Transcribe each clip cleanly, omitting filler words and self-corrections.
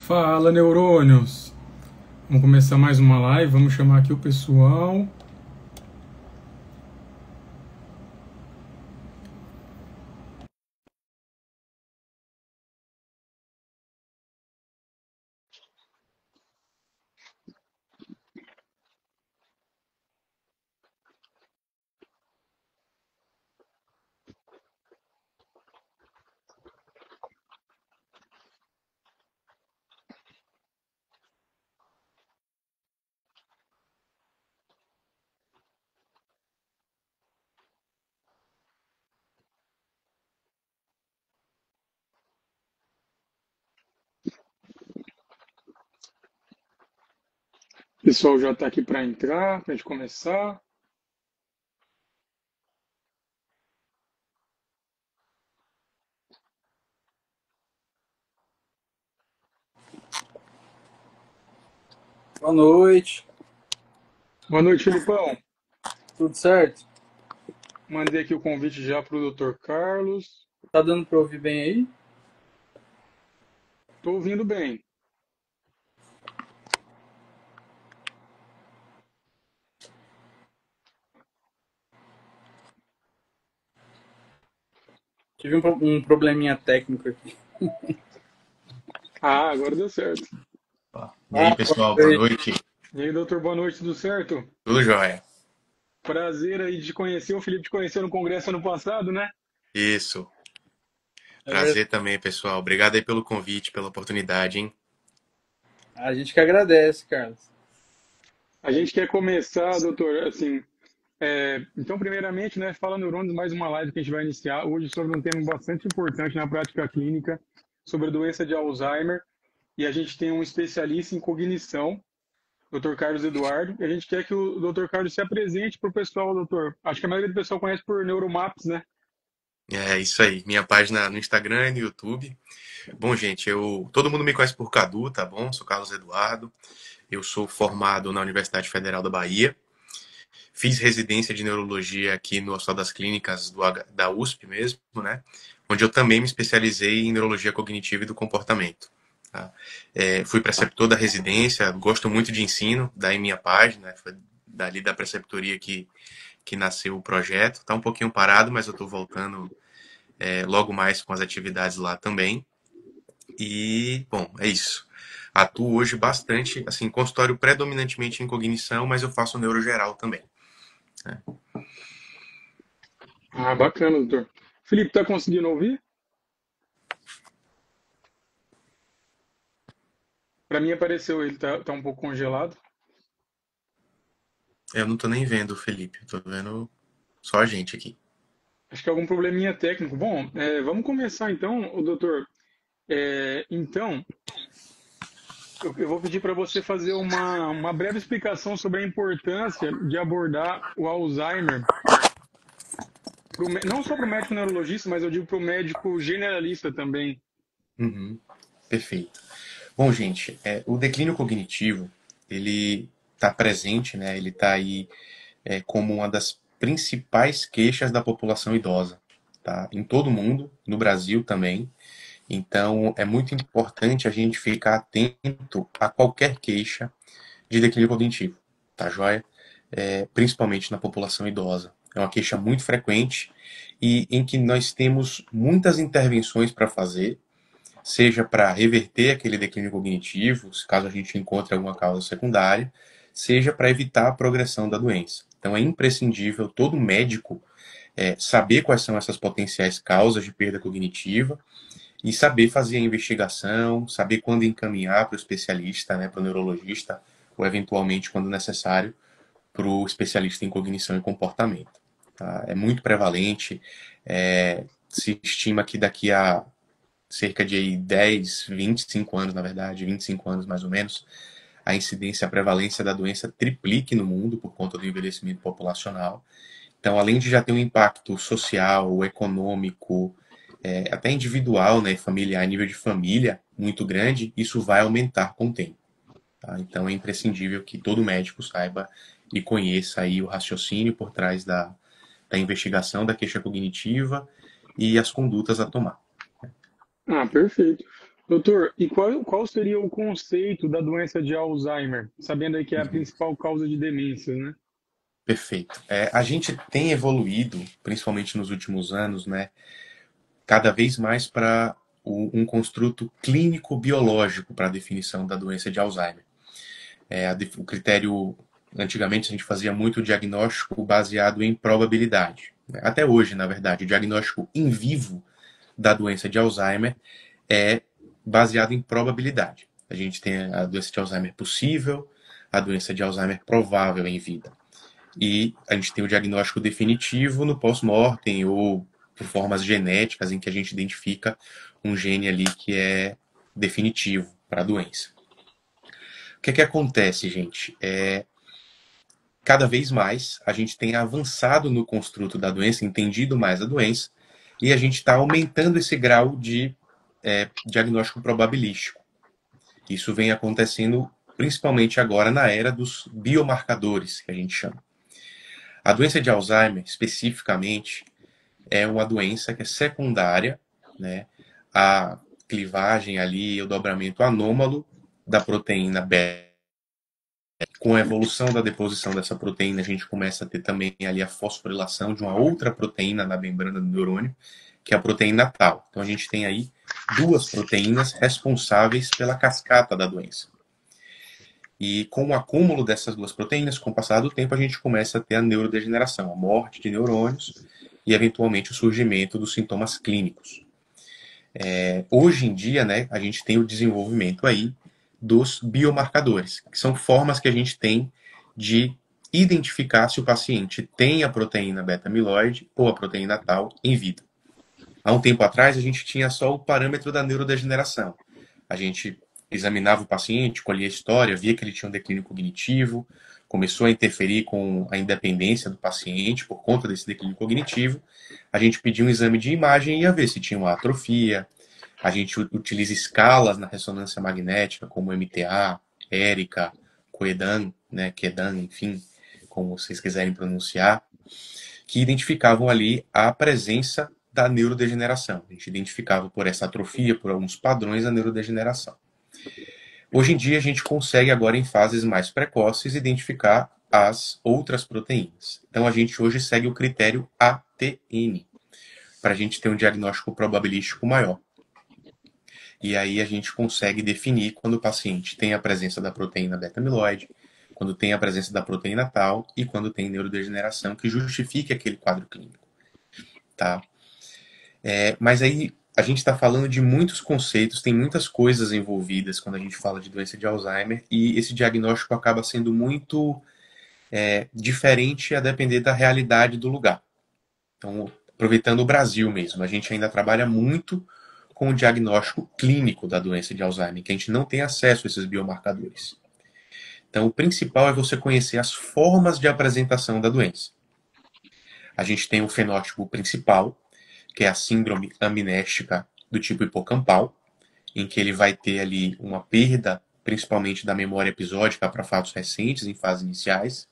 Fala, neurônios! Vamos começar mais uma live, vamos chamar aqui o pessoal. O pessoal já está aqui para entrar, para a gente começar. Boa noite, Boa noite, Filipão. tudo certo? Mandei aqui o convite já para o Dr. Carlos. Tá dando pra ouvir bem aí? Estou ouvindo bem. Tive um probleminha técnico aqui. Ah, agora deu certo. E aí, pessoal, boa noite. E aí, doutor, boa noite, tudo certo? Tudo jóia? Prazer aí de conhecer. O Felipe te conheceu no congresso ano passado, né? Isso. É verdade. Prazer também, pessoal. Obrigado aí pelo convite, pela oportunidade, hein? A gente que agradece, Carlos. A gente quer começar, doutor, assim, então, primeiramente, né, Fala Neurônios, mais uma live que a gente vai iniciar hoje sobre um tema bastante importante na prática clínica, sobre a doença de Alzheimer. E a gente tem um especialista em cognição, Dr. Carlos Eduardo, e a gente quer que o Dr. Carlos se apresente para o pessoal, doutor. Acho que a maioria do pessoal conhece por Neuromaps, né? É isso aí. Minha página no Instagram e no YouTube. Bom, gente, todo mundo me conhece por Cadu, tá bom? Sou Carlos Eduardo. Eu sou formado na Universidade Federal da Bahia. Fiz residência de neurologia aqui no Hospital das Clínicas da USP mesmo, né? Onde eu também me especializei em neurologia cognitiva e do comportamento. Tá? Fui preceptor da residência, gosto muito de ensino, daí minha página, foi dali da preceptoria que nasceu o projeto. Está um pouquinho parado, mas eu estou voltando logo mais com as atividades lá também. E, bom, é isso. Atuo hoje bastante, assim, consultório predominantemente em cognição, mas eu faço neurogeral também. Né? Ah, bacana, doutor. Felipe, tá conseguindo ouvir? Para mim apareceu, ele tá um pouco congelado. Eu não estou nem vendo o Felipe, estou vendo só a gente aqui. Acho que é algum probleminha técnico. Bom, vamos começar então, o doutor. Então, eu vou pedir para você fazer uma breve explicação sobre a importância de abordar o Alzheimer, não só para o médico neurologista, mas eu digo para o médico generalista também. Uhum, perfeito. Bom, gente, o declínio cognitivo, ele está presente, né? Ele está aí como uma das principais queixas da população idosa, tá? Em todo o mundo, no Brasil também. Então, é muito importante a gente ficar atento a qualquer queixa de declínio cognitivo, tá joia? Principalmente na população idosa. É uma queixa muito frequente e em que nós temos muitas intervenções para fazer, seja para reverter aquele declínio cognitivo, caso a gente encontre alguma causa secundária, seja para evitar a progressão da doença. Então é imprescindível todo médico saber quais são essas potenciais causas de perda cognitiva e saber fazer a investigação, saber quando encaminhar para o especialista, né, para o neurologista, ou eventualmente, quando necessário, para o especialista em cognição e comportamento. Tá? É muito prevalente, se estima que daqui a cerca de 10, 25 anos, na verdade, 25 anos mais ou menos, a incidência, a prevalência da doença triplique no mundo por conta do envelhecimento populacional. Então, além de já ter um impacto social, econômico, até individual, né, familiar, a nível de família muito grande, isso vai aumentar com o tempo. Tá? Então, é imprescindível que todo médico saiba e conheça aí o raciocínio por trás da investigação da queixa cognitiva e as condutas a tomar. Ah, perfeito. Doutor, e qual seria o conceito da doença de Alzheimer? Sabendo aí que é a Uhum. principal causa de demência, né? Perfeito. A gente tem evoluído, principalmente nos últimos anos, né, cada vez mais para um construto clínico-biológico para a definição da doença de Alzheimer. O critério, antigamente a gente fazia muito diagnóstico baseado em probabilidade. Até hoje, na verdade, o diagnóstico in vivo da doença de Alzheimer é baseado em probabilidade. A gente tem a doença de Alzheimer possível, a doença de Alzheimer provável em vida. E a gente tem o diagnóstico definitivo no pós-mortem ou por formas genéticas em que a gente identifica um gene ali que é definitivo para a doença. O que é que acontece, gente? Cada vez mais a gente tem avançado no construto da doença, entendido mais a doença, e a gente está aumentando esse grau de diagnóstico probabilístico. Isso vem acontecendo principalmente agora na era dos biomarcadores, que a gente chama. A doença de Alzheimer, especificamente, é uma doença que é secundária, né, à clivagem ali, o dobramento anômalo da proteína beta. Com a evolução da deposição dessa proteína, a gente começa a ter também ali a fosforilação de uma outra proteína na membrana do neurônio, que é a proteína tau. Então a gente tem aí duas proteínas responsáveis pela cascata da doença. E com o acúmulo dessas duas proteínas, com o passar do tempo, a gente começa a ter a neurodegeneração, a morte de neurônios e, eventualmente, o surgimento dos sintomas clínicos. Hoje em dia, né, a gente tem o desenvolvimento aí dos biomarcadores, que são formas que a gente tem de identificar se o paciente tem a proteína beta-amiloide ou a proteína tau em vida. Há um tempo atrás, a gente tinha só o parâmetro da neurodegeneração. A gente examinava o paciente, colhia a história, via que ele tinha um declínio cognitivo, começou a interferir com a independência do paciente por conta desse declínio cognitivo. A gente pedia um exame de imagem e ia ver se tinha uma atrofia. A gente utiliza escalas na ressonância magnética, como MTA, ERICA, COEDAN, né, QEDAN, enfim, como vocês quiserem pronunciar, que identificavam ali a presença da neurodegeneração. A gente identificava por essa atrofia, por alguns padrões, a neurodegeneração. Hoje em dia, a gente consegue agora, em fases mais precoces, identificar as outras proteínas. Então, a gente hoje segue o critério ATN, para a gente ter um diagnóstico probabilístico maior. E aí a gente consegue definir quando o paciente tem a presença da proteína beta-amiloide, quando tem a presença da proteína tau e quando tem neurodegeneração que justifique aquele quadro clínico. Tá? Mas aí a gente está falando de muitos conceitos, tem muitas coisas envolvidas quando a gente fala de doença de Alzheimer e esse diagnóstico acaba sendo muito diferente a depender da realidade do lugar. Então, aproveitando o Brasil mesmo, a gente ainda trabalha muito com o diagnóstico clínico da doença de Alzheimer, que a gente não tem acesso a esses biomarcadores. Então, o principal é você conhecer as formas de apresentação da doença. A gente tem o fenótipo principal, que é a síndrome amnéstica do tipo hipocampal, em que ele vai ter ali uma perda, principalmente da memória episódica para fatos recentes, em fases iniciais.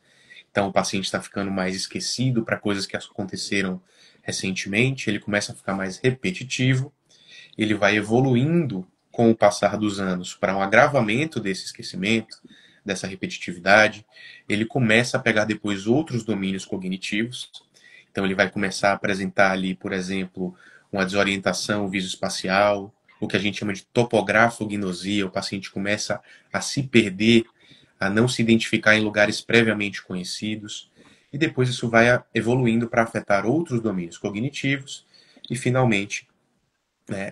Então, o paciente está ficando mais esquecido para coisas que aconteceram recentemente, ele começa a ficar mais repetitivo, ele vai evoluindo com o passar dos anos para um agravamento desse esquecimento, dessa repetitividade. Ele começa a pegar depois outros domínios cognitivos. Então ele vai começar a apresentar ali, por exemplo, uma desorientação visoespacial, o que a gente chama de topografognosia. O paciente começa a se perder, a não se identificar em lugares previamente conhecidos. E depois isso vai evoluindo para afetar outros domínios cognitivos e, finalmente,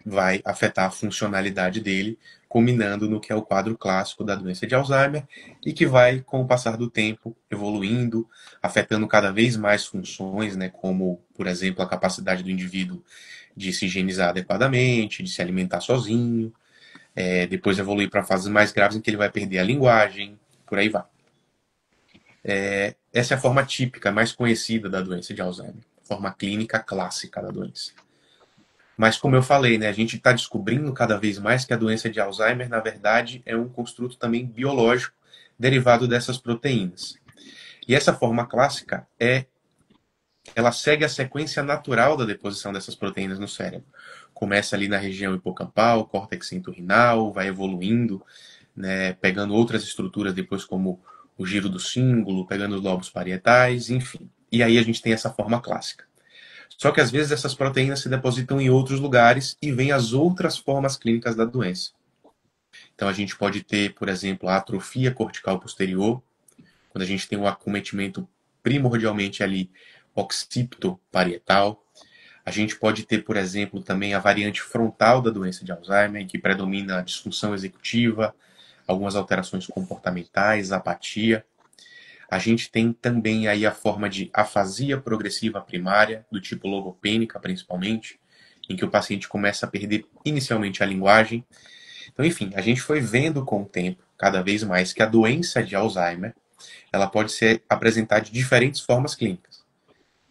vai afetar a funcionalidade dele, culminando no que é o quadro clássico da doença de Alzheimer e que vai, com o passar do tempo, evoluindo, afetando cada vez mais funções, como, por exemplo, a capacidade do indivíduo de se higienizar adequadamente, de se alimentar sozinho, depois evoluir para fases mais graves em que ele vai perder a linguagem, por aí vai. Essa é a forma típica, mais conhecida da doença de Alzheimer, forma clínica clássica da doença. Mas, como eu falei, a gente está descobrindo cada vez mais que a doença de Alzheimer, na verdade, é um construto também biológico derivado dessas proteínas. E essa forma clássica ela segue a sequência natural da deposição dessas proteínas no cérebro. começa ali na região hipocampal, córtex centro-renal, vai evoluindo, né, pegando outras estruturas depois como o giro do cíngulo, pegando os lobos parietais, enfim. E aí a gente tem essa forma clássica. Só que às vezes essas proteínas se depositam em outros lugares e vêm as outras formas clínicas da doença. Então a gente pode ter, por exemplo, a atrofia cortical posterior, quando a gente tem um acometimento primordialmente ali occipito-parietal. A gente pode ter, por exemplo, também a variante frontal da doença de Alzheimer, em que predomina a disfunção executiva, algumas alterações comportamentais, apatia. A gente tem também aí a forma de afasia progressiva primária, do tipo logopênica principalmente, em que o paciente começa a perder inicialmente a linguagem. Então, enfim, a gente foi vendo com o tempo, cada vez mais, que a doença de Alzheimer ela pode ser apresentada de diferentes formas clínicas.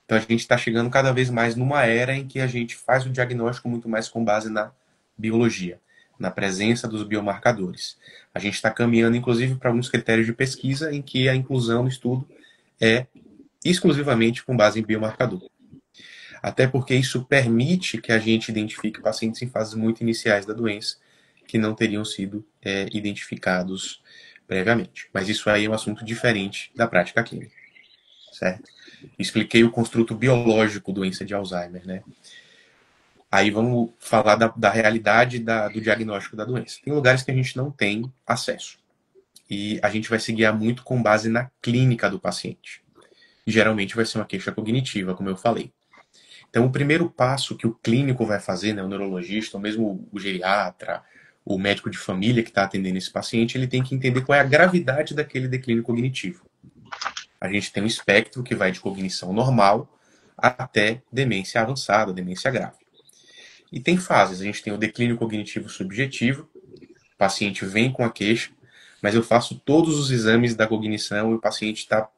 Então a gente está chegando cada vez mais numa era em que a gente faz o diagnóstico muito mais com base na biologia, na presença dos biomarcadores. A gente está caminhando, inclusive, para alguns critérios de pesquisa em que a inclusão no estudo é exclusivamente com base em biomarcador. Até porque isso permite que a gente identifique pacientes em fases muito iniciais da doença que não teriam sido identificados previamente. Mas isso aí é um assunto diferente da prática clínica, certo? Expliquei o construto biológico da doença de Alzheimer, né? Aí vamos falar da realidade do diagnóstico da doença. Tem lugares que a gente não tem acesso. E a gente vai se guiar muito com base na clínica do paciente. E geralmente vai ser uma queixa cognitiva, como eu falei. Então, o primeiro passo que o clínico vai fazer, né, o neurologista, ou mesmo o geriatra, o médico de família que está atendendo esse paciente, ele tem que entender qual é a gravidade daquele declínio cognitivo. A gente tem um espectro que vai de cognição normal até demência avançada, demência grave. E tem fases. A gente tem o declínio cognitivo subjetivo, o paciente vem com a queixa, mas eu faço todos os exames da cognição e o paciente está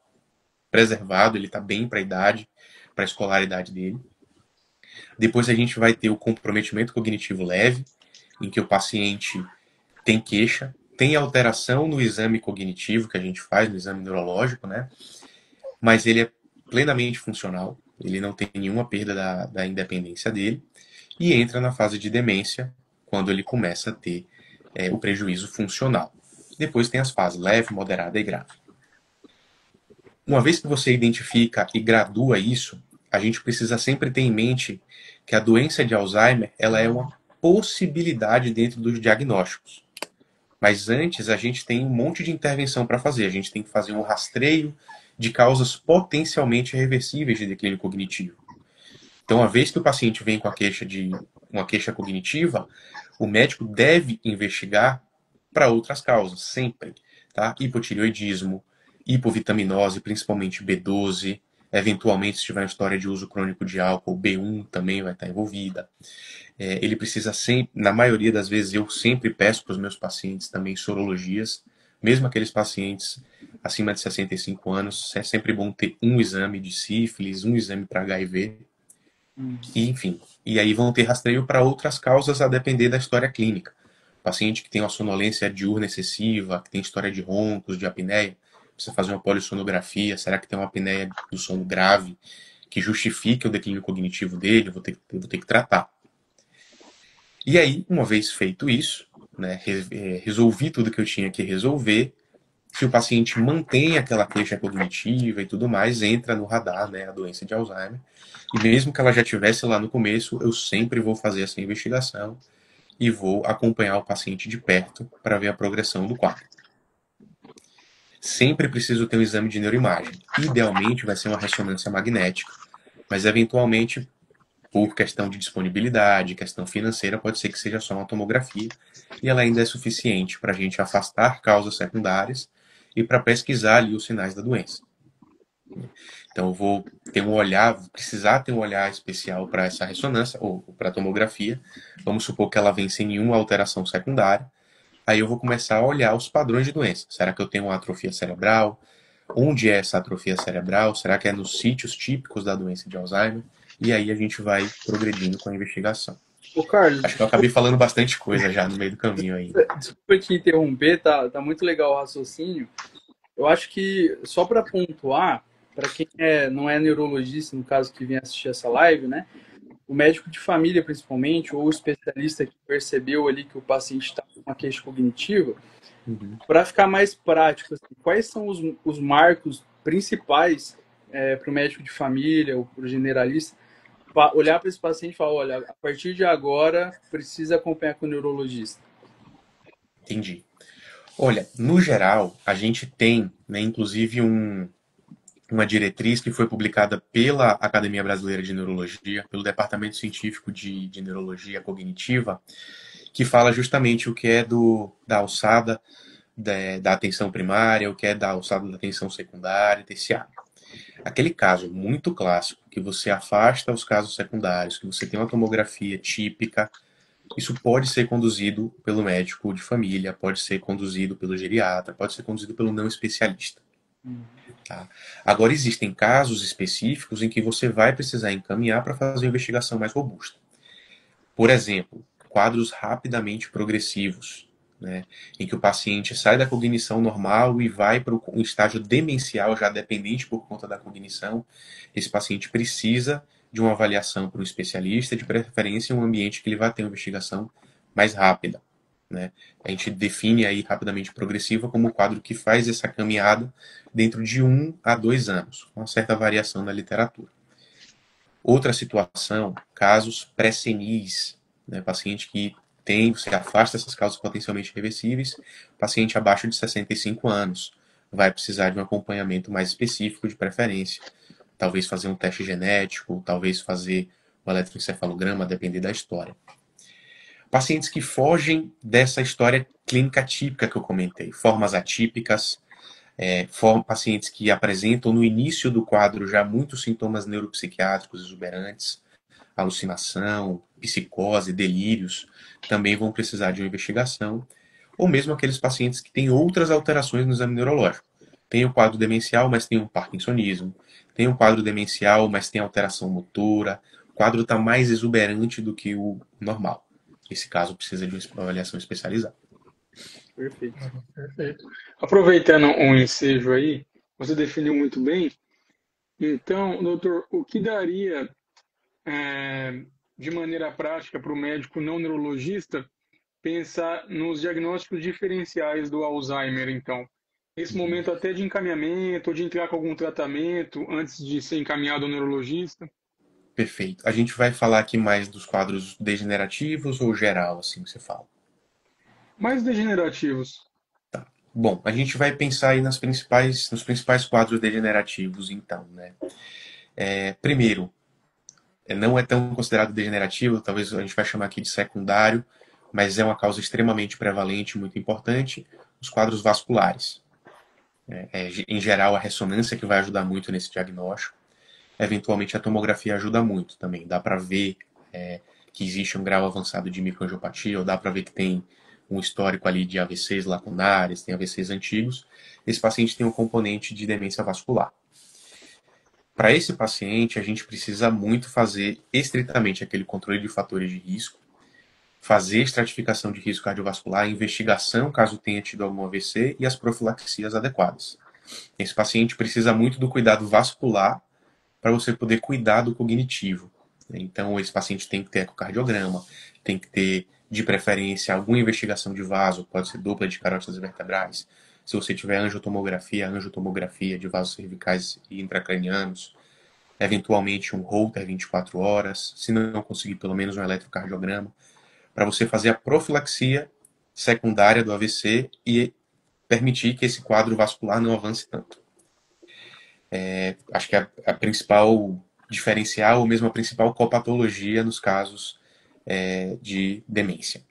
preservado, ele está bem para a idade, para a escolaridade dele. Depois a gente vai ter o comprometimento cognitivo leve, em que o paciente tem queixa, tem alteração no exame cognitivo que a gente faz, no exame neurológico, né? Mas ele é plenamente funcional, ele não tem nenhuma perda da independência dele, e entra na fase de demência, quando ele começa a ter o prejuízo funcional. Depois tem as fases leve, moderada e grave. Uma vez que você identifica e gradua isso, a gente precisa sempre ter em mente que a doença de Alzheimer ela é uma possibilidade dentro dos diagnósticos. Mas antes a gente tem um monte de intervenção para fazer. A gente tem que fazer um rastreio de causas potencialmente reversíveis de declínio cognitivo. Então, uma vez que o paciente vem com uma queixa cognitiva, o médico deve investigar para outras causas, sempre. Tá? Hipotireoidismo, hipovitaminose, principalmente B12, eventualmente, se tiver uma história de uso crônico de álcool, B1 também vai estar envolvida. Ele precisa sempre, na maioria das vezes, eu sempre peço para os meus pacientes também sorologias, mesmo aqueles pacientes acima de 65 anos, é sempre bom ter um exame de sífilis, um exame para HIV, e, enfim. E aí vão ter rastreio para outras causas a depender da história clínica. Paciente que tem uma sonolência diurna excessiva, que tem história de roncos, de apneia, precisa fazer uma polissonografia, será que tem uma apneia do sono grave que justifique o declínio cognitivo dele? Eu vou ter que tratar. E aí, uma vez feito isso, né, resolvi tudo que eu tinha que resolver, se o paciente mantém aquela queixa cognitiva e tudo mais, entra no radar, né, a doença de Alzheimer. E mesmo que ela já estivesse lá no começo, eu sempre vou fazer essa investigação e vou acompanhar o paciente de perto para ver a progressão do quadro. Sempre preciso ter um exame de neuroimagem. Idealmente vai ser uma ressonância magnética, mas eventualmente, por questão de disponibilidade, questão financeira, pode ser que seja só uma tomografia e ela ainda é suficiente para a gente afastar causas secundárias e para pesquisar ali os sinais da doença. Então eu vou ter precisar ter um olhar especial para essa ressonância ou para a tomografia. Vamos supor que ela vem sem nenhuma alteração secundária. Aí eu vou começar a olhar os padrões de doença. Será que eu tenho uma atrofia cerebral? Onde é essa atrofia cerebral? Será que é nos sítios típicos da doença de Alzheimer? E aí a gente vai progredindo com a investigação. Ô, Carlos, acho que eu acabei falha bastante coisa já no meio do caminho aí. Desculpa te interromper, tá muito legal o raciocínio. Eu acho que, só para pontuar, para quem não é neurologista, no caso, que vem assistir essa live, né? o médico de família, principalmente, ou o especialista que percebeu ali que o paciente está com uma queixa cognitiva, Uhum. para ficar mais prático, assim, quais são os marcos principais para o médico de família ou para o generalista olhar para esse paciente e falar, olha, a partir de agora precisa acompanhar com o neurologista? Entendi. Olha, no geral, a gente tem, né, inclusive uma diretriz que foi publicada pela Academia Brasileira de Neurologia, pelo Departamento Científico de Neurologia Cognitiva, que fala justamente o que é da alçada da atenção primária, o que é da alçada da atenção secundária e terciária. Aquele caso muito clássico, que você afasta os casos secundários, que você tem uma tomografia típica, isso pode ser conduzido pelo médico de família, pode ser conduzido pelo geriatra, pode ser conduzido pelo não especialista. Tá? Agora, existem casos específicos em que você vai precisar encaminhar para fazer uma investigação mais robusta. Por exemplo, quadros rapidamente progressivos, né, em que o paciente sai da cognição normal e vai para um estágio demencial já dependente por conta da cognição. Esse paciente precisa de uma avaliação por um especialista, de preferência em um ambiente que ele vai ter uma investigação mais rápida. Né? A gente define aí rapidamente progressiva como o quadro que faz essa caminhada dentro de 1 a 2 anos, com uma certa variação na literatura. Outra situação, casos pré-senis, né? Paciente que você afasta essas causas potencialmente reversíveis, paciente abaixo de 65 anos, vai precisar de um acompanhamento mais específico, de preferência. Talvez fazer um teste genético, talvez fazer um eletroencefalograma, depender da história. Pacientes que fogem dessa história clínica típica que eu comentei, formas atípicas, pacientes que apresentam no início do quadro já muitos sintomas neuropsiquiátricos exuberantes, alucinação, psicose, delírios, também vão precisar de uma investigação, ou mesmo aqueles pacientes que têm outras alterações no exame neurológico. Tem o quadro demencial, mas tem um parkinsonismo. Tem um quadro demencial, mas tem alteração motora. O quadro está mais exuberante do que o normal. Esse caso precisa de uma avaliação especializada. Perfeito. Perfeito. Aproveitando um ensejo aí, você definiu muito bem. Então, doutor, o que daria de maneira prática para o médico não neurologista pensar nos diagnósticos diferenciais do Alzheimer, então? Nesse momento até de encaminhamento, ou de entrar com algum tratamento antes de ser encaminhado ao neurologista? Perfeito. A gente vai falar aqui mais dos quadros degenerativos ou geral, assim que você fala? Mais degenerativos. Bom, a gente vai pensar aí nos principais quadros degenerativos, então, né? Primeiro, não é tão considerado degenerativo, talvez a gente vai chamar aqui de secundário, mas é uma causa extremamente prevalente, muito importante, os quadros vasculares. Em geral, a ressonância que vai ajudar muito nesse diagnóstico. Eventualmente, a tomografia ajuda muito também. Dá para ver que existe um grau avançado de microangiopatia, ou dá para ver que tem um histórico ali de AVCs lacunares, tem AVCs antigos. Esse paciente tem um componente de demência vascular. Para esse paciente, a gente precisa muito fazer estritamente aquele controle de fatores de risco, fazer estratificação de risco cardiovascular, investigação caso tenha tido algum AVC e as profilaxias adequadas. Esse paciente precisa muito do cuidado vascular para você poder cuidar do cognitivo. Então, esse paciente tem que ter ecocardiograma, tem que ter, de preferência, alguma investigação de vaso, pode ser dupla de carótidas vertebrais. Se você tiver angiotomografia de vasos cervicais e intracranianos, eventualmente um Holter 24 horas, se não conseguir, pelo menos um eletrocardiograma, para você fazer a profilaxia secundária do AVC e permitir que esse quadro vascular não avance tanto. Acho que a principal diferencial, ou mesmo a principal copatologia nos casos de demência.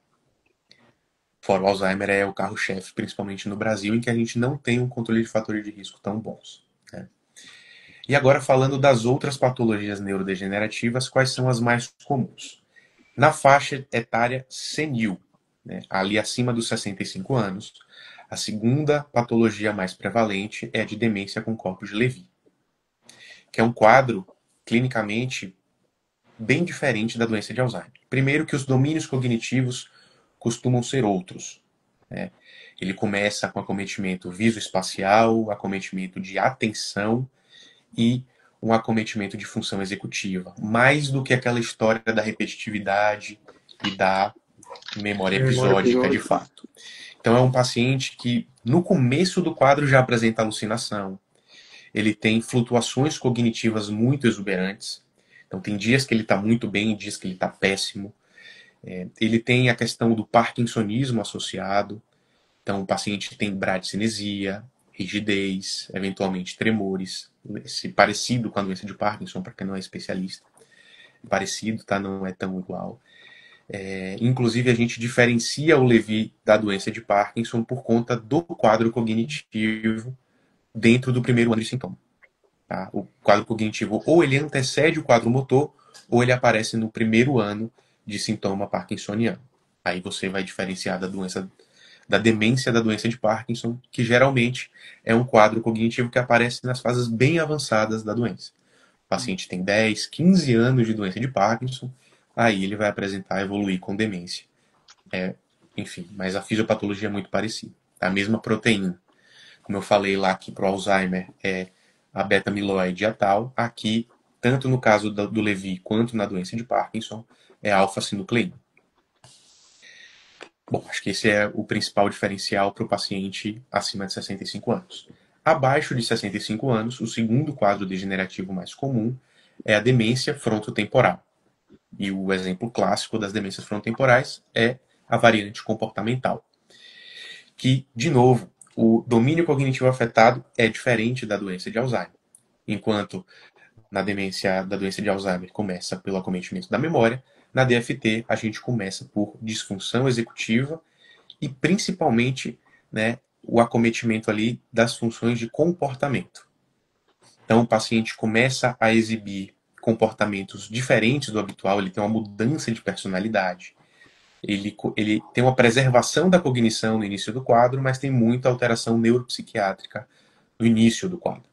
Fora o Alzheimer é o carro-chefe, principalmente no Brasil, em que a gente não tem um controle de fatores de risco tão bons. Né? E agora falando das outras patologias neurodegenerativas, quais são as mais comuns? Na faixa etária senil, né, ali acima dos 65 anos, a segunda patologia mais prevalente é a de demência com corpos de Levy, que é um quadro clinicamente bem diferente da doença de Alzheimer. Primeiro que os domínios cognitivos costumam ser outros. Né? Ele começa com acometimento visoespacial, acometimento de atenção e um acometimento de função executiva, mais do que aquela história da repetitividade e da memória episódica de fato. Então é um paciente que no começo do quadro já apresenta alucinação, ele tem flutuações cognitivas muito exuberantes, então tem dias que ele está muito bem, dias que ele está péssimo. Ele tem a questão do parkinsonismo associado, então o paciente tem bradicinesia, rigidez, eventualmente tremores, esse parecido com a doença de Parkinson, para quem não é especialista. Parecido, tá? Não é tão igual. Inclusive, a gente diferencia o Levy da doença de Parkinson por conta do quadro cognitivo dentro do primeiro ano de sintoma. Tá? O quadro cognitivo ou ele antecede o quadro motor ou ele aparece no primeiro ano de sintoma parkinsoniano. Aí você vai diferenciar da demência da doença de Parkinson, que geralmente é um quadro cognitivo que aparece nas fases bem avançadas da doença. O paciente tem 10, 15 anos de doença de Parkinson, aí ele vai apresentar, evoluir com demência. Enfim, mas a fisiopatologia é muito parecida. É a mesma proteína. Como eu falei lá que para o Alzheimer é a beta-amiloide e a tal, aqui, tanto no caso do Levy quanto na doença de Parkinson, é a alfa-sinucleína. Bom, acho que esse é o principal diferencial para o paciente acima de 65 anos. Abaixo de 65 anos, o segundo quadro degenerativo mais comum é a demência frontotemporal. E o exemplo clássico das demências frontotemporais é a variante comportamental. Que, de novo, o domínio cognitivo afetado é diferente da doença de Alzheimer. Enquanto na demência da doença de Alzheimer começa pelo acometimento da memória, na DFT a gente começa por disfunção executiva e principalmente, né, o acometimento ali das funções de comportamento. Então o paciente começa a exibir comportamentos diferentes do habitual, ele tem uma mudança de personalidade. Ele tem uma preservação da cognição no início do quadro, mas tem muita alteração neuropsiquiátrica no início do quadro.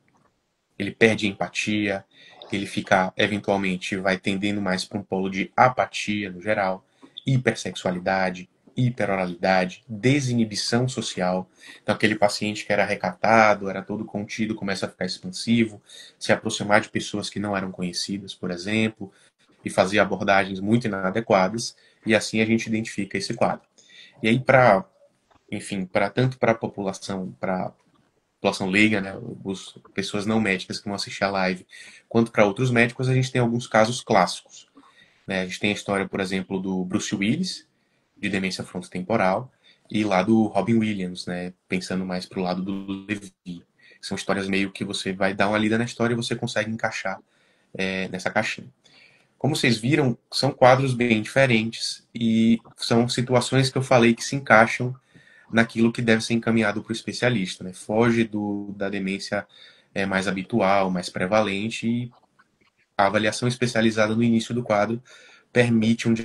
Ele perde empatia, ele fica, eventualmente, vai tendendo mais para um polo de apatia no geral, hipersexualidade, hiperoralidade, desinibição social. Então, aquele paciente que era recatado, era todo contido, começa a ficar expansivo, se aproximar de pessoas que não eram conhecidas, por exemplo, e fazer abordagens muito inadequadas, e assim a gente identifica esse quadro. E aí, tanto para a população leiga, né, as pessoas não médicas que vão assistir a live, quanto para outros médicos, a gente tem alguns casos clássicos. Né? A gente tem a história, por exemplo, do Bruce Willis, de demência frontotemporal, e lá do Robin Williams, né, pensando mais para o lado do Levi. São histórias meio que você vai dar uma lida na história e você consegue encaixar nessa caixinha. Como vocês viram, são quadros bem diferentes e são situações que eu falei que se encaixam naquilo que deve ser encaminhado para o especialista. Né? Foge da demência mais habitual, mais prevalente, e a avaliação especializada no início do quadro permite um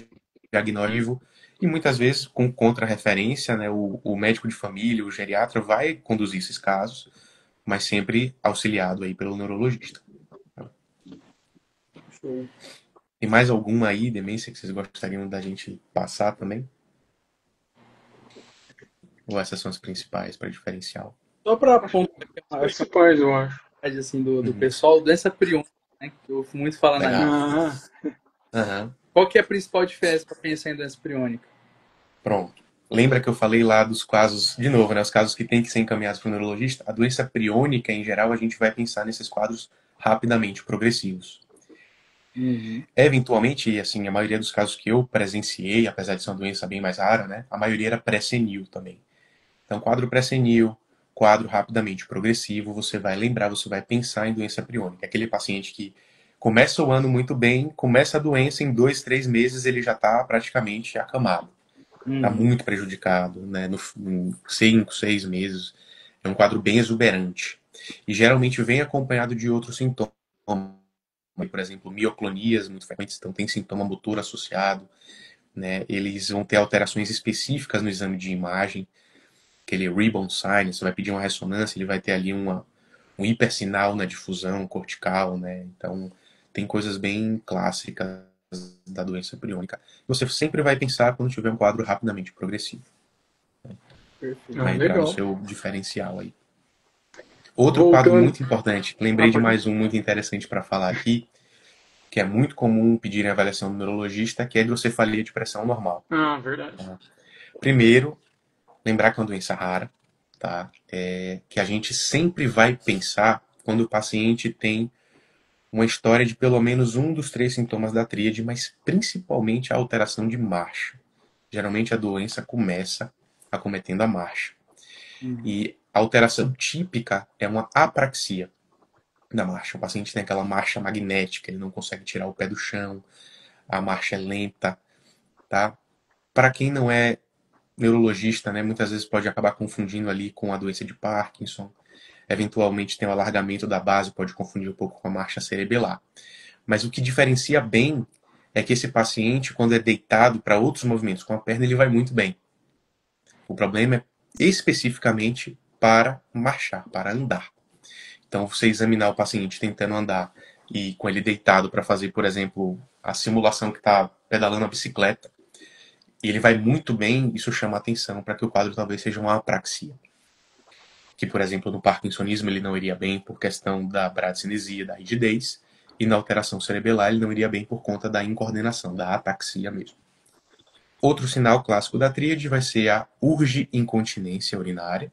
diagnóstico e muitas vezes com contra-referência, né, o médico de família, o geriatra vai conduzir esses casos, mas sempre auxiliado aí pelo neurologista. Show. Tem mais alguma aí, demência, que vocês gostariam da gente passar também? Ou essas são as principais para diferencial? Só para apontar as principais, eu acho. Assim, do pessoal, doença priônica, né, que eu ouço muito falar na Uhum. Qual que é a principal diferença para pensar em doença priônica? Pronto. Lembra que eu falei lá dos casos, de novo, né, os casos que têm que ser encaminhados para o neurologista? A doença priônica, em geral, a gente vai pensar nesses quadros rapidamente progressivos. Uhum. Eventualmente, assim, a maioria dos casos que eu presenciei, apesar de ser uma doença bem mais rara, né, a maioria era pré-senil também. Então, quadro pré-senil, quadro rapidamente progressivo, você vai lembrar, você vai pensar em doença priônica. Aquele paciente que começa o ano muito bem, começa a doença, em 2, 3 meses ele já está praticamente acamado. Está muito prejudicado, né? Em 5, 6 meses. É um quadro bem exuberante. E geralmente vem acompanhado de outros sintomas. Por exemplo, mioclonias muito frequentes, então tem sintoma motor associado. Né? Eles vão ter alterações específicas no exame de imagem. Aquele rebound sign, você vai pedir uma ressonância, ele vai ter ali um hipersinal na difusão cortical. Né? Então, tem coisas bem clássicas da doença priônica. Você sempre vai pensar quando tiver um quadro rapidamente progressivo. Perfeito. Vai entrar no seu diferencial aí. Outro quadro Voltando. muito importante, lembrei de Pode. mais um muito interessante para falar aqui, que é muito comum pedir a avaliação do neurologista, que é a hidrocefalia de pressão normal. Verdade. Tá? Primeiro, lembrar que é uma doença rara, tá? Que a gente sempre vai pensar quando o paciente tem uma história de pelo menos um dos 3 sintomas da tríade, mas principalmente a alteração de marcha. Geralmente a doença começa acometendo a marcha. E a alteração típica é uma apraxia da marcha. O paciente tem aquela marcha magnética, ele não consegue tirar o pé do chão, a marcha é lenta, tá? Para quem não é neurologista, né, muitas vezes pode acabar confundindo ali com a doença de Parkinson. Eventualmente tem o alargamento da base, pode confundir um pouco com a marcha cerebelar. Mas o que diferencia bem é que esse paciente, quando é deitado para outros movimentos com a perna, ele vai muito bem. O problema é especificamente para marchar, para andar. Então, você examinar o paciente tentando andar e com ele deitado para fazer, por exemplo, a simulação que está pedalando a bicicleta, e ele vai muito bem, isso chama atenção para que o quadro talvez seja uma apraxia. Que, por exemplo, no parkinsonismo ele não iria bem por questão da bradicinesia, da rigidez, e na alteração cerebelar ele não iria bem por conta da incoordenação, da ataxia mesmo. Outro sinal clássico da tríade vai ser a urge-incontinência urinária,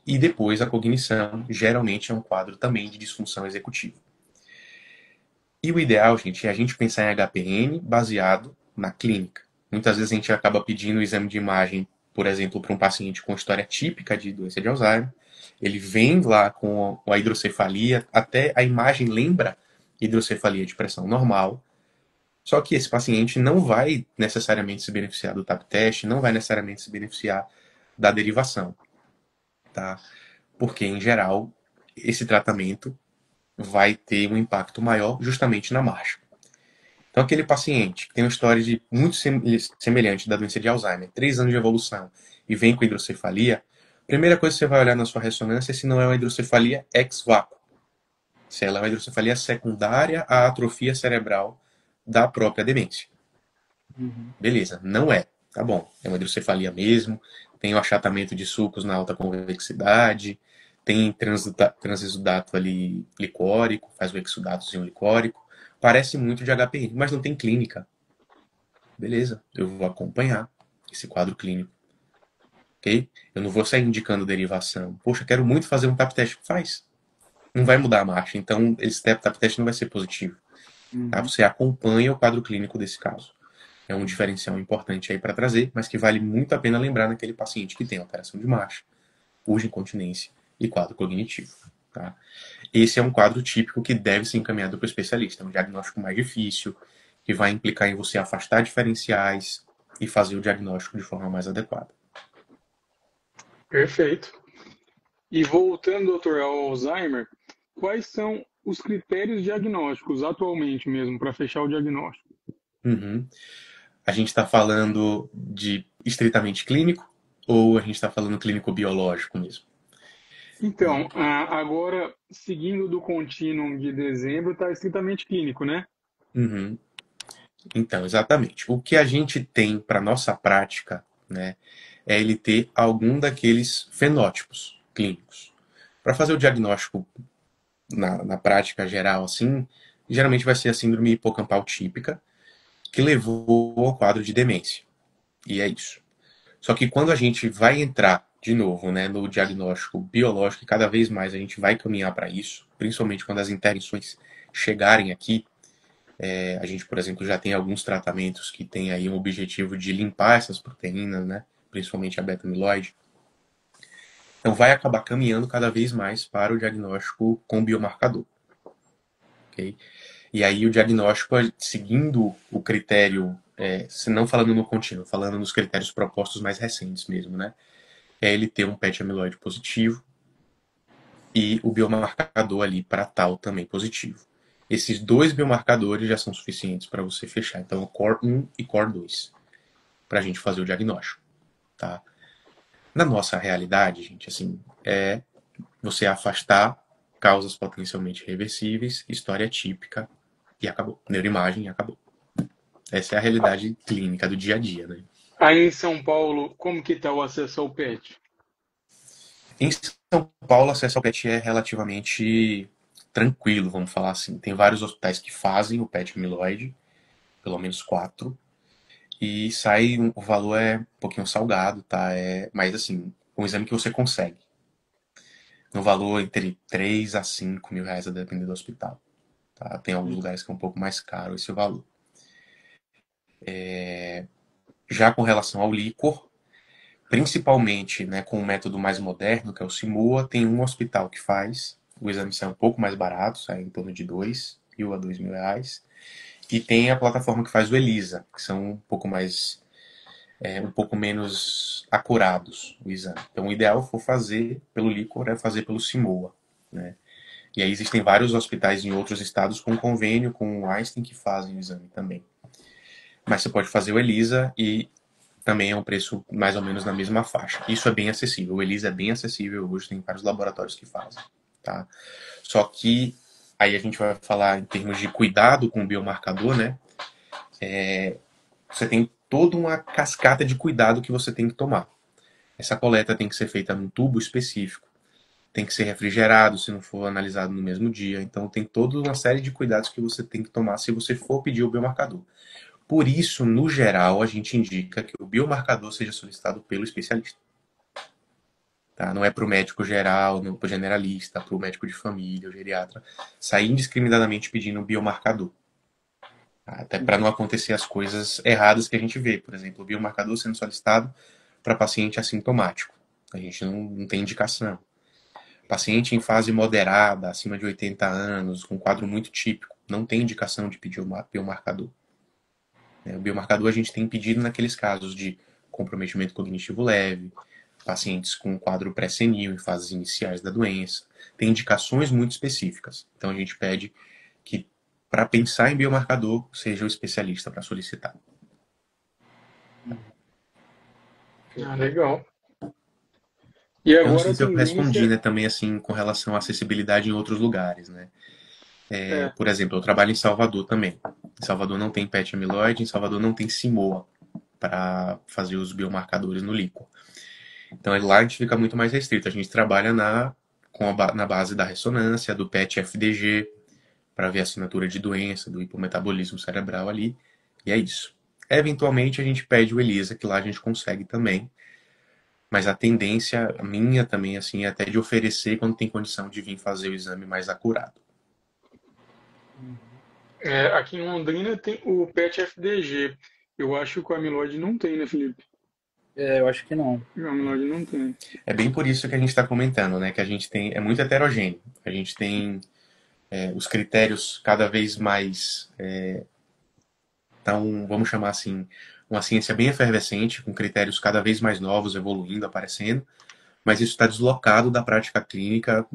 e depois a cognição, geralmente é um quadro também de disfunção executiva. E o ideal, gente, é a gente pensar em HPN baseado na clínica. Muitas vezes a gente acaba pedindo o exame de imagem, por exemplo, para um paciente com história típica de doença de Alzheimer. Ele vem lá com a hidrocefalia, até a imagem lembra hidrocefalia de pressão normal. Só que esse paciente não vai necessariamente se beneficiar do TAP teste, não vai necessariamente se beneficiar da derivação, tá? Porque, em geral, esse tratamento vai ter um impacto maior justamente na marcha. Então, aquele paciente que tem uma história de muito semelhante da doença de Alzheimer, 3 anos de evolução, e vem com hidrocefalia, a primeira coisa que você vai olhar na sua ressonância é se não é uma hidrocefalia ex vácuo. Se ela é uma hidrocefalia secundária à atrofia cerebral da própria demência. Beleza, não é. Tá bom, é uma hidrocefalia mesmo, tem o achatamento de sulcos na alta convexidade, tem transexudato ali licórico, faz o exudatozinho licórico, parece muito de HPN, mas não tem clínica. Beleza, eu vou acompanhar esse quadro clínico. Ok? Eu não vou sair indicando derivação. Poxa, quero muito fazer um TAP teste. Faz. Não vai mudar a marcha, então esse TAP teste não vai ser positivo. Tá? Você acompanha o quadro clínico desse caso. É um diferencial importante aí para trazer, mas que vale muito a pena lembrar naquele paciente que tem alteração de marcha, urge-incontinência e quadro cognitivo. Tá? Esse é um quadro típico que deve ser encaminhado para o especialista. É um diagnóstico mais difícil, que vai implicar em você afastar diferenciais e fazer o diagnóstico de forma mais adequada. Perfeito. E voltando, doutor, ao Alzheimer, quais são os critérios diagnósticos atualmente mesmo para fechar o diagnóstico? A gente está falando de estritamente clínico ou a gente está falando clínico-biológico mesmo? Então, agora, seguindo do contínuo de dezembro, está estritamente clínico, né? Então, exatamente. O que a gente tem para nossa prática, né, é ele ter algum daqueles fenótipos clínicos. Para fazer o diagnóstico na prática geral, assim, geralmente vai ser a síndrome hipocampal típica, que levou ao quadro de demência. E é isso. Só que quando a gente vai entrar, de novo, né, no diagnóstico biológico, e cada vez mais a gente vai caminhar para isso, principalmente quando as intervenções chegarem aqui, a gente, por exemplo, já tem alguns tratamentos que têm aí um objetivo de limpar essas proteínas, né, principalmente a beta-amiloide. Então vai acabar caminhando cada vez mais para o diagnóstico com biomarcador. Okay? E aí o diagnóstico, seguindo o critério, se não falando no contínuo, falando nos critérios propostos mais recentes mesmo, né? É ele ter um PET amiloide positivo e o biomarcador ali para tal também positivo. Esses 2 biomarcadores já são suficientes para você fechar. Então, o COR1 e COR2, para a gente fazer o diagnóstico. Tá? Na nossa realidade, gente, assim, é você afastar causas potencialmente reversíveis, história típica, e acabou. Neuroimagem e acabou. Essa é a realidade clínica do dia a dia, né? Aí em São Paulo, como que está o acesso ao PET? Em São Paulo, acesso ao PET é relativamente tranquilo, vamos falar assim. Tem vários hospitais que fazem o PET amiloide, pelo menos 4, e o valor é um pouquinho salgado, tá? Mas assim, um exame que você consegue. No valor entre 3 a 5 mil reais, a depender do hospital. Tá? Tem alguns lugares que é um pouco mais caro esse valor. Já com relação ao líquor, principalmente, né, com o método mais moderno, que é o Simoa, tem um hospital que faz. O exame sai um pouco mais barato, sai em torno de 2 mil a 2 mil reais. E tem a plataforma que faz o ELISA, que são um pouco menos acurados o exame. Então, o ideal for fazer pelo líquor é fazer pelo Simoa, né? E aí existem vários hospitais em outros estados com convênio com o Einstein que fazem o exame também. Mas você pode fazer o ELISA e também é um preço mais ou menos na mesma faixa. Isso é bem acessível. O ELISA é bem acessível hoje, tem vários laboratórios que fazem. Tá? Só que aí a gente vai falar em termos de cuidado com o biomarcador, né? Você tem toda uma cascata de cuidado que você tem que tomar. Essa coleta tem que ser feita num tubo específico, tem que ser refrigerado se não for analisado no mesmo dia. Então tem toda uma série de cuidados que você tem que tomar se você for pedir o biomarcador. Por isso, no geral, a gente indica que o biomarcador seja solicitado pelo especialista. Tá? Não é para o médico geral, não para o generalista, para o médico de família, o geriatra, sair indiscriminadamente pedindo biomarcador. Tá? Até para não acontecer as coisas erradas que a gente vê. Por exemplo, o biomarcador sendo solicitado para paciente assintomático. A gente não tem indicação. Paciente em fase moderada, acima de 80 anos, com um quadro muito típico, não tem indicação de pedir o biomarcador. O biomarcador a gente tem pedido naqueles casos de comprometimento cognitivo leve, pacientes com quadro pré-senil em fases iniciais da doença. Tem indicações muito específicas. Então a gente pede que, para pensar em biomarcador, seja o especialista para solicitar. Ah, legal. E Eu não agora sei a se eu respondi, tendência né, também assim, com relação à acessibilidade em outros lugares, né? é, Por exemplo, eu trabalho em Salvador também. Em Salvador não tem PET amiloide, em Salvador não tem Simoa para fazer os biomarcadores no líquor. Então lá a gente fica muito mais restrito. A gente trabalha na base da ressonância, do PET-FDG, para ver a assinatura de doença, do hipometabolismo cerebral ali. E é isso. Eventualmente a gente pede o ELISA, que lá a gente consegue também. Mas a tendência minha também, assim, é até de oferecer quando tem condição de vir fazer o exame mais acurado. aqui em Londrina tem o PET-FDG. Eu acho que o amiloide não tem, né, Felipe? Eu acho que não. O amiloide não tem. É bem por isso que a gente está comentando, né? Que a gente tem. É muito heterogêneo. A gente tem os critérios cada vez mais. Então, vamos chamar assim, uma ciência bem efervescente, com critérios cada vez mais novos, evoluindo, aparecendo, mas isso está deslocado da prática clínica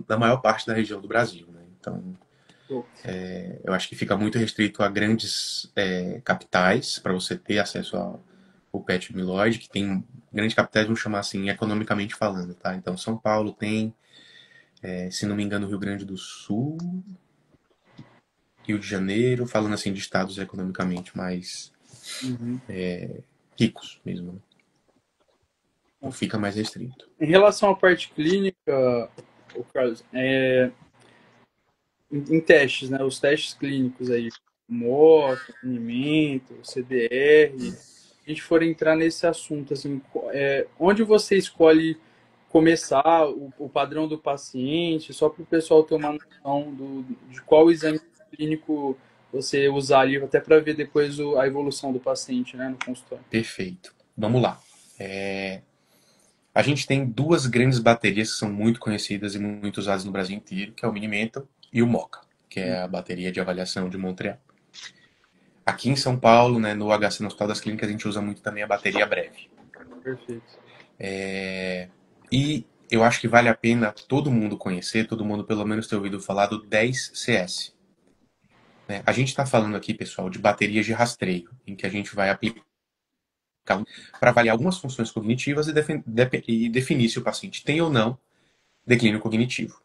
da maior parte da região do Brasil. Né? Então, eu acho que fica muito restrito a grandes capitais, para você ter acesso ao PET amiloide, que tem grandes capitais, vamos chamar assim, economicamente falando. Tá? Então, São Paulo tem, se não me engano, Rio Grande do Sul, Rio de Janeiro, falando assim de estados economicamente mais ricos mesmo. Né? Então fica mais restrito. Em relação à parte clínica, Carlos, em testes, né? Os testes clínicos aí, moto, atendimento, CDR, a gente for entrar nesse assunto, assim, onde você escolhe começar o padrão do paciente, só para o pessoal ter uma noção de qual exame clínico você usar ali, até para ver depois a evolução do paciente, né, no consultório. Perfeito. Vamos lá. A gente tem duas grandes baterias que são muito conhecidas e muito usadas no Brasil inteiro, que é o Minimental e o Moca, que é a bateria de avaliação de Montreal. Aqui em São Paulo, né, no HC, no Hospital das Clínicas, a gente usa muito também a bateria breve. Perfeito. E eu acho que vale a pena todo mundo conhecer, todo mundo pelo menos ter ouvido falar do 10CS. Né? A gente está falando aqui, pessoal, de baterias de rastreio, em que a gente vai aplicar para avaliar algumas funções cognitivas e definir se o paciente tem ou não declínio cognitivo.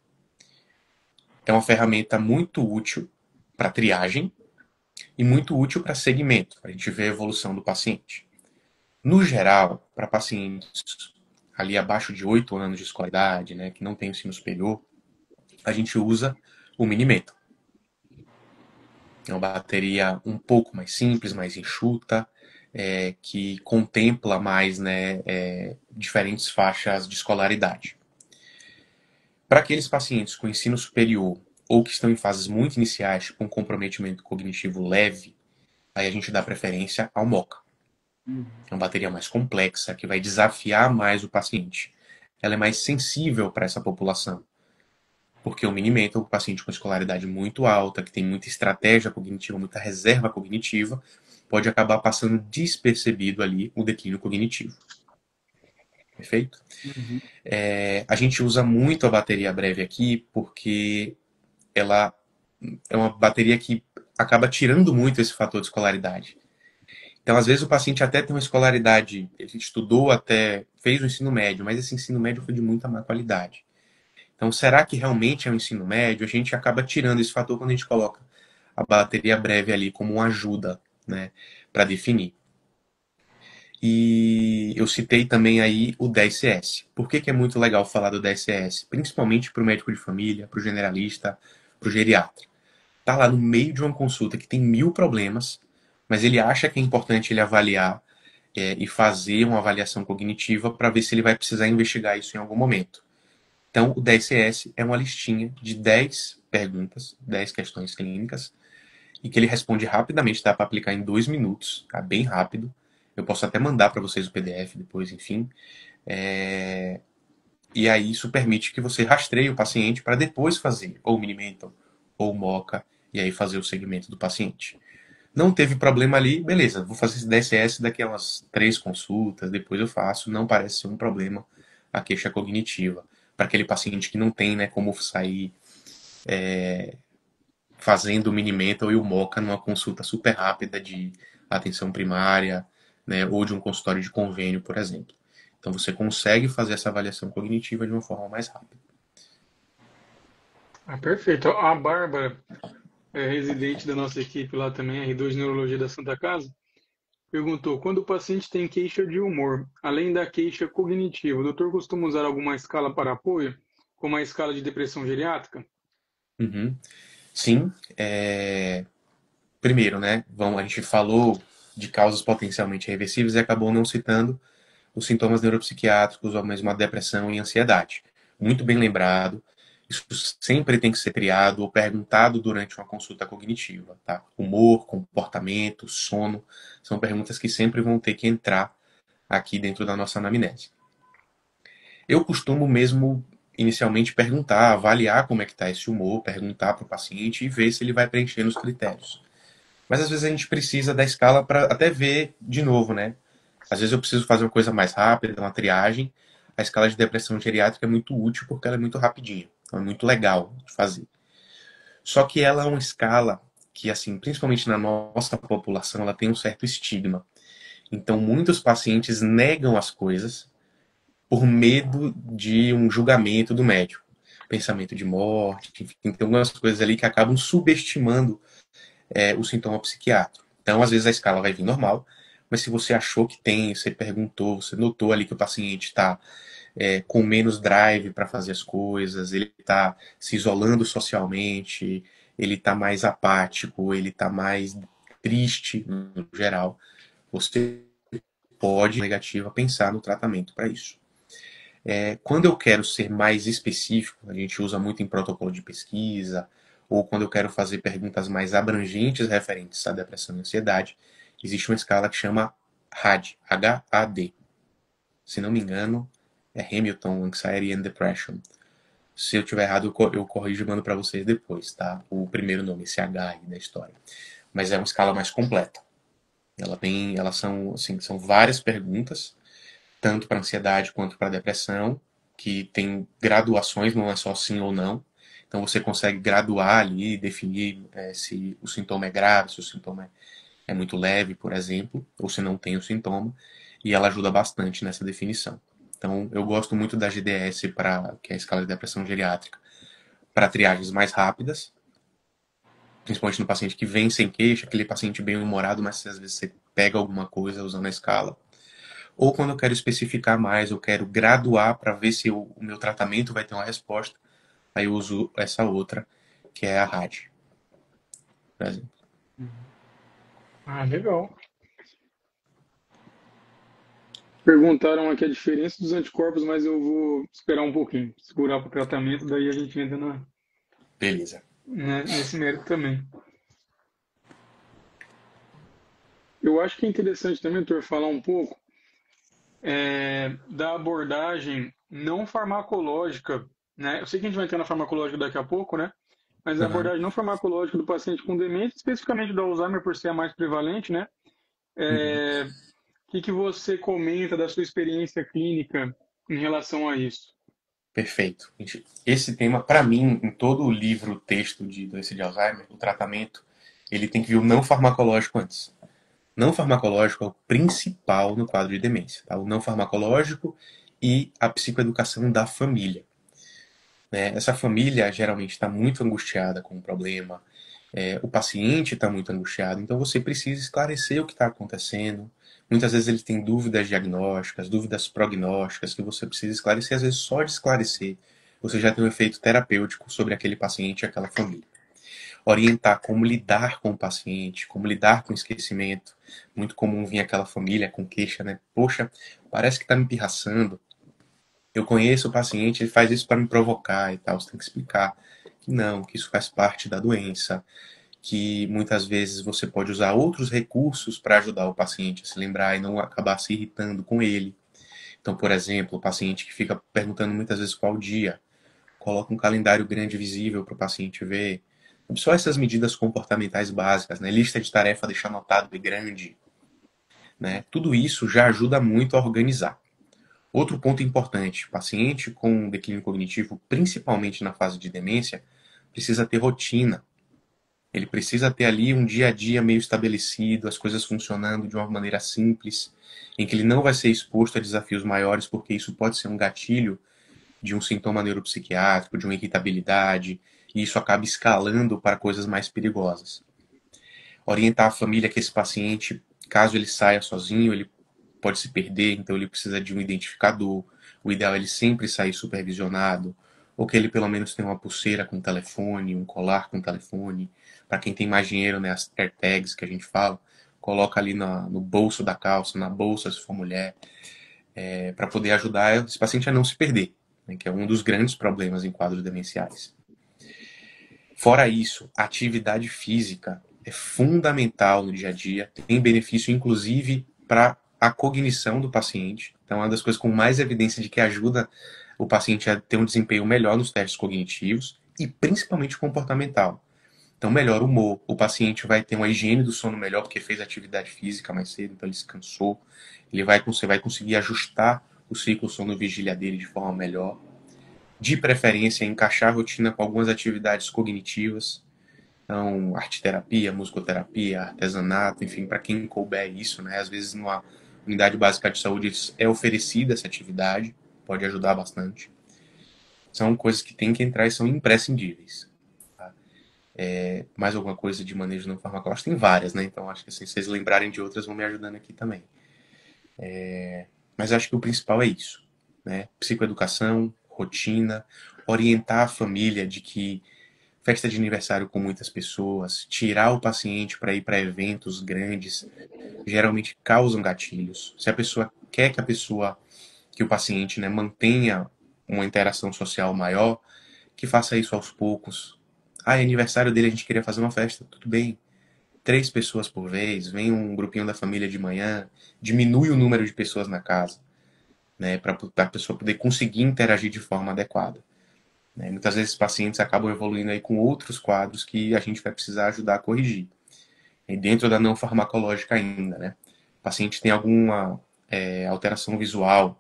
É uma ferramenta muito útil para triagem e muito útil para segmento, para a gente ver a evolução do paciente. No geral, para pacientes ali abaixo de 8 anos de escolaridade, né, que não tem ensino superior, a gente usa o Minimental. É uma bateria um pouco mais simples, mais enxuta, que contempla mais, né, diferentes faixas de escolaridade. Para aqueles pacientes com ensino superior ou que estão em fases muito iniciais, com comprometimento cognitivo leve, aí a gente dá preferência ao MoCA. É uma bateria mais complexa, que vai desafiar mais o paciente. Ela é mais sensível para essa população. Porque o Minimental, o paciente com escolaridade muito alta, que tem muita estratégia cognitiva, muita reserva cognitiva, pode acabar passando despercebido ali o declínio cognitivo. Perfeito? Uhum. A gente usa muito a bateria breve aqui porque ela é uma bateria que acaba tirando muito esse fator de escolaridade. Então, às vezes, o paciente até tem uma escolaridade, ele estudou até, fez o ensino médio, mas esse ensino médio foi de muita má qualidade. Então, será que realmente é o ensino médio? A gente acaba tirando esse fator quando a gente coloca a bateria breve ali como uma ajuda, né, para definir. E eu citei também aí o 10CS. Por que é muito legal falar do 10CS? Principalmente para o médico de família, para o generalista, para o geriatra. Tá lá no meio de uma consulta que tem 1000 problemas, mas ele acha que é importante ele avaliar e fazer uma avaliação cognitiva para ver se ele vai precisar investigar isso em algum momento. Então, o 10CS é uma listinha de 10 perguntas, 10 questões clínicas, e que ele responde rapidamente, dá para aplicar em 2 minutos, tá bem rápido. Eu posso até mandar para vocês o PDF depois, enfim. E aí isso permite que você rastreie o paciente para depois fazer ou o Minimental ou o MoCA, e aí fazer o segmento do paciente. Não teve problema ali, beleza, vou fazer esse 10CS daqui a umas 3 consultas, depois eu faço, não parece ser um problema a queixa cognitiva. Para aquele paciente que não tem, né, como sair fazendo o Minimental e o MoCA numa consulta super rápida de atenção primária, né, ou de um consultório de convênio, por exemplo. Então você consegue fazer essa avaliação cognitiva de uma forma mais rápida. Perfeito. A Bárbara, residente da nossa equipe lá também, R2 Neurologia da Santa Casa, perguntou: quando o paciente tem queixa de humor, além da queixa cognitiva, o doutor costuma usar alguma escala para apoio, como a escala de depressão geriátrica? Uhum. Sim. Primeiro, né, a gente falou de causas potencialmente reversíveis e acabou não citando os sintomas neuropsiquiátricos, ou mesmo a depressão e ansiedade. Muito bem lembrado. Isso sempre tem que ser triado ou perguntado durante uma consulta cognitiva, tá? Humor, comportamento, sono, são perguntas que sempre vão ter que entrar aqui dentro da nossa anamnese. Eu costumo mesmo inicialmente perguntar, avaliar como é que está esse humor, perguntar para o paciente e ver se ele vai preencher os critérios. Mas às vezes a gente precisa da escala para até ver de novo, né? Às vezes eu preciso fazer uma coisa mais rápida, uma triagem. A escala de depressão geriátrica é muito útil porque ela é muito rapidinha. Então é muito legal de fazer. Só que ela é uma escala que, assim, principalmente na nossa população, ela tem um certo estigma. Então muitos pacientes negam as coisas por medo de um julgamento do médico. Pensamento de morte, enfim, tem algumas coisas ali que acabam subestimando o sintoma psiquiátrico. Então, às vezes a escala vai vir normal, mas se você achou que tem, você perguntou, você notou ali que o paciente está com menos drive para fazer as coisas, ele está se isolando socialmente, ele está mais apático, ele está mais triste no geral, você pode, negativa, pensar no tratamento para isso. Quando eu quero ser mais específico, a gente usa muito em protocolo de pesquisa, ou quando eu quero fazer perguntas mais abrangentes referentes à depressão e ansiedade, existe uma escala que chama HAD, H-A-D. Se não me engano, é Hamilton Anxiety and Depression. Se eu tiver errado, eu corrijo e mando para vocês depois, tá? O primeiro nome, esse H aí da história. Mas é uma escala mais completa. Elas são, assim, são várias perguntas, tanto para ansiedade quanto para depressão, que tem graduações, não é só sim ou não. Então você consegue graduar ali, definir se o sintoma é grave, se o sintoma é muito leve, por exemplo, ou se não tem o sintoma, e ela ajuda bastante nessa definição. Então eu gosto muito da GDS, que é a escala de depressão geriátrica, para triagens mais rápidas, principalmente no paciente que vem sem queixa, aquele paciente bem humorado, mas às vezes você pega alguma coisa usando a escala. ou quando eu quero especificar mais, eu quero graduar para ver se o meu tratamento vai ter uma resposta, aí eu uso essa outra, que é a RAD, por exemplo. Ah, legal. Perguntaram aqui a diferença dos anticorpos, mas eu vou esperar um pouquinho, segurar para o tratamento, daí a gente entra Beleza. nesse mérito também. Eu acho que é interessante também, doutor, falar um pouco da abordagem não farmacológica, né? Eu sei que a gente vai entrar na farmacológica daqui a pouco, né? Mas a Uhum. abordagem não farmacológica do paciente com demência, especificamente do Alzheimer, por ser a mais prevalente, né? Uhum. O que você comenta da sua experiência clínica em relação a isso? Perfeito. Esse tema, para mim, em todo o livro, texto de doença de Alzheimer, o tratamento, ele tem que vir o não farmacológico antes. Não farmacológico é o principal no quadro de demência. Tá? O não farmacológico e a psicoeducação da família. Né? Essa família geralmente está muito angustiada com o problema, o paciente está muito angustiado, então você precisa esclarecer o que está acontecendo. Muitas vezes ele tem dúvidas diagnósticas, dúvidas prognósticas, que você precisa esclarecer. Às vezes, só de esclarecer, você já tem um efeito terapêutico sobre aquele paciente e aquela família. Orientar como lidar com o paciente, como lidar com o esquecimento. Muito comum vir aquela família com queixa, né? Poxa, parece que está me pirraçando. Eu conheço o paciente, ele faz isso para me provocar e tal. Você tem que explicar que não, que isso faz parte da doença, que muitas vezes você pode usar outros recursos para ajudar o paciente a se lembrar e não acabar se irritando com ele. Então, por exemplo, o paciente que fica perguntando muitas vezes qual dia, coloca um calendário grande visível para o paciente ver. Só essas medidas comportamentais básicas, né? Lista de tarefa deixar anotado e grande, né? Tudo isso já ajuda muito a organizar. Outro ponto importante, paciente com declínio cognitivo, principalmente na fase de demência, precisa ter rotina. Ele precisa ter ali um dia a dia meio estabelecido, as coisas funcionando de uma maneira simples, em que ele não vai ser exposto a desafios maiores, porque isso pode ser um gatilho de um sintoma neuropsiquiátrico, de uma irritabilidade, e isso acaba escalando para coisas mais perigosas. Orientar a família que esse paciente, caso ele saia sozinho, ele pode se perder, então ele precisa de um identificador. O ideal é ele sempre sair supervisionado, ou que ele pelo menos tenha uma pulseira com telefone, um colar com telefone. Para quem tem mais dinheiro, né, as AirTags que a gente fala, coloca ali no bolso da calça, na bolsa se for mulher, para poder ajudar esse paciente a não se perder, né, que é um dos grandes problemas em quadros demenciais. Fora isso, a atividade física é fundamental no dia a dia, tem benefício inclusive para a cognição do paciente. Então, é uma das coisas com mais evidência de que ajuda o paciente a ter um desempenho melhor nos testes cognitivos e principalmente comportamental. Então, melhora o humor, o paciente vai ter uma higiene do sono melhor porque fez atividade física mais cedo, então ele descansou, você vai conseguir ajustar o ciclo sono-vigília dele de forma melhor. De preferência, encaixar a rotina com algumas atividades cognitivas, então, arte-terapia, musicoterapia, artesanato, enfim, para quem couber isso, né? Às vezes, numa unidade básica de saúde é oferecida essa atividade, pode ajudar bastante. São coisas que têm que entrar e são imprescindíveis. Tá? Mais alguma coisa de manejo não farmacológico? Tem várias, né? Então, acho que assim, se vocês lembrarem de outras, vão me ajudando aqui também. Mas acho que o principal é isso, né? Psicoeducação, rotina, orientar a família de que festa de aniversário com muitas pessoas, tirar o paciente para ir para eventos grandes, geralmente causam gatilhos. Se a pessoa quer que o paciente, né, mantenha uma interação social maior, que faça isso aos poucos. Ah, é aniversário dele, a gente queria fazer uma festa, tudo bem. 3 pessoas por vez, vem um grupinho da família de manhã, diminui o número de pessoas na casa, né, para a pessoa poder conseguir interagir de forma adequada. Né? Muitas vezes pacientes acabam evoluindo aí com outros quadros que a gente vai precisar ajudar a corrigir. E dentro da não farmacológica ainda, né? O paciente tem alguma alteração visual,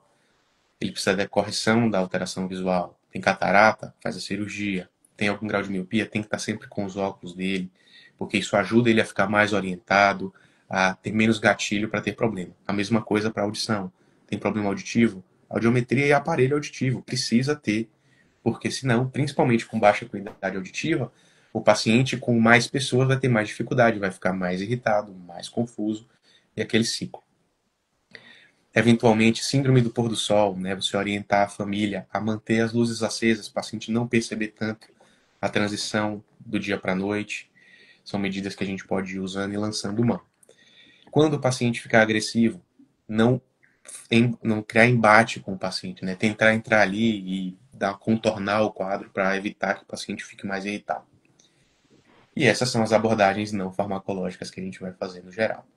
ele precisa da correção da alteração visual. Tem catarata, faz a cirurgia. Tem algum grau de miopia, tem que estar sempre com os óculos dele, porque isso ajuda ele a ficar mais orientado, a ter menos gatilho para ter problema. A mesma coisa para audição. Tem problema auditivo? Audiometria e aparelho auditivo precisa ter, porque senão, principalmente com baixa qualidade auditiva, o paciente com mais pessoas vai ter mais dificuldade, vai ficar mais irritado, mais confuso, e aquele ciclo. Eventualmente, síndrome do pôr do sol, né? Você orientar a família a manter as luzes acesas, o paciente não perceber tanto a transição do dia para a noite. São medidas que a gente pode ir usando e lançando mão. Quando o paciente ficar agressivo, não, não criar embate com o paciente, né? Tentar entrar ali e contornar o quadro para evitar que o paciente fique mais irritado. E essas são as abordagens não farmacológicas que a gente vai fazer no geral.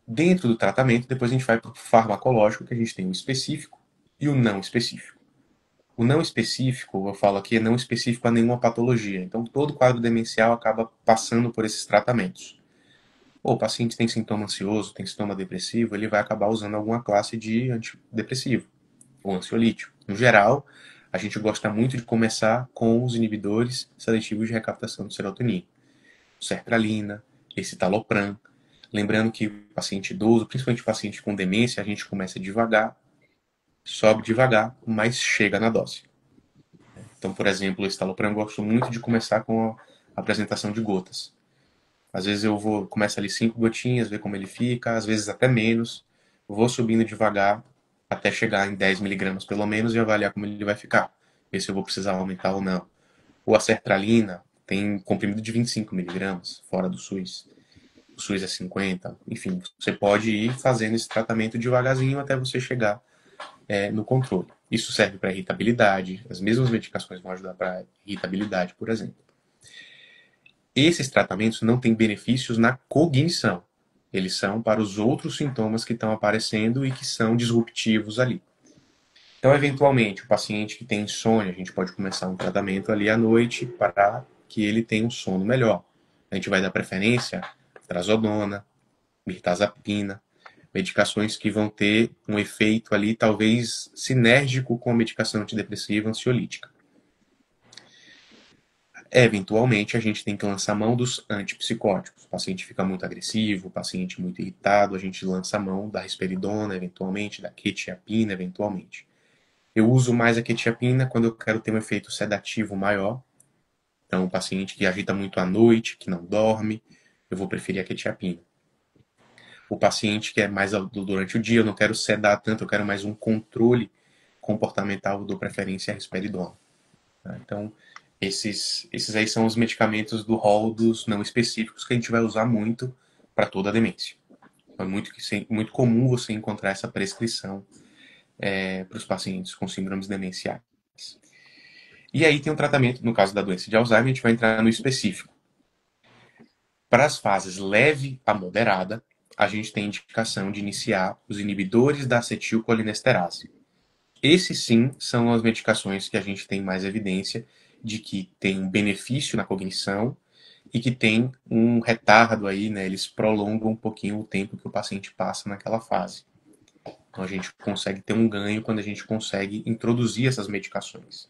Dentro do tratamento, depois a gente vai para o farmacológico, que a gente tem o específico e o não específico. O não específico, eu falo aqui, é não específico a nenhuma patologia. Então, todo quadro demencial acaba passando por esses tratamentos. Ou o paciente tem sintoma ansioso, tem sintoma depressivo, ele vai acabar usando alguma classe de antidepressivo ou ansiolítico. No geral, a gente gosta muito de começar com os inibidores seletivos de recaptação de serotonina. Sertralina, escitalopram. Lembrando que o paciente idoso, principalmente o paciente com demência, a gente começa devagar, sobe devagar, mas chega na dose. Então, por exemplo, o escitalopram eu gosto muito de começar com a apresentação de gotas. Às vezes eu começo ali 5 gotinhas, ver como ele fica, às vezes até menos. Vou subindo devagar até chegar em 10 miligramas pelo menos e avaliar como ele vai ficar. Ver se eu vou precisar aumentar ou não. Ou a sertralina tem comprimido de 25 miligramas, fora do SUS. O SUS é 50. Enfim, você pode ir fazendo esse tratamento devagarzinho até você chegar no controle. Isso serve para irritabilidade. As mesmas medicações vão ajudar para irritabilidade, por exemplo. Esses tratamentos não têm benefícios na cognição. Eles são para os outros sintomas que estão aparecendo e que são disruptivos ali. Então, eventualmente, o paciente que tem insônia, a gente pode começar um tratamento ali à noite para que ele tenha um sono melhor. A gente vai dar preferência à trazodona, mirtazapina, medicações que vão ter um efeito ali talvez sinérgico com a medicação antidepressiva ansiolítica. Eventualmente, a gente tem que lançar mão dos antipsicóticos. O paciente fica muito agressivo, o paciente muito irritado, a gente lança mão da risperidona, eventualmente, da quetiapina, eventualmente. Eu uso mais a quetiapina quando eu quero ter um efeito sedativo maior. Então, o paciente que agita muito à noite, que não dorme, eu vou preferir a quetiapina. O paciente que é mais durante o dia, eu não quero sedar tanto, eu quero mais um controle comportamental, eu dou preferência à risperidona. Então, esses aí são os medicamentos do rol dos não específicos que a gente vai usar muito para toda a demência. É muito comum você encontrar essa prescrição para os pacientes com síndromes demenciais. E aí tem um tratamento, no caso da doença de Alzheimer, a gente vai entrar no específico. Para as fases leve a moderada, a gente tem indicação de iniciar os inibidores da acetilcolinesterase. Esses sim são as medicações que a gente tem mais evidência de que tem um benefício na cognição e que tem um retardo aí, né? Eles prolongam um pouquinho o tempo que o paciente passa naquela fase. Então a gente consegue ter um ganho quando a gente consegue introduzir essas medicações.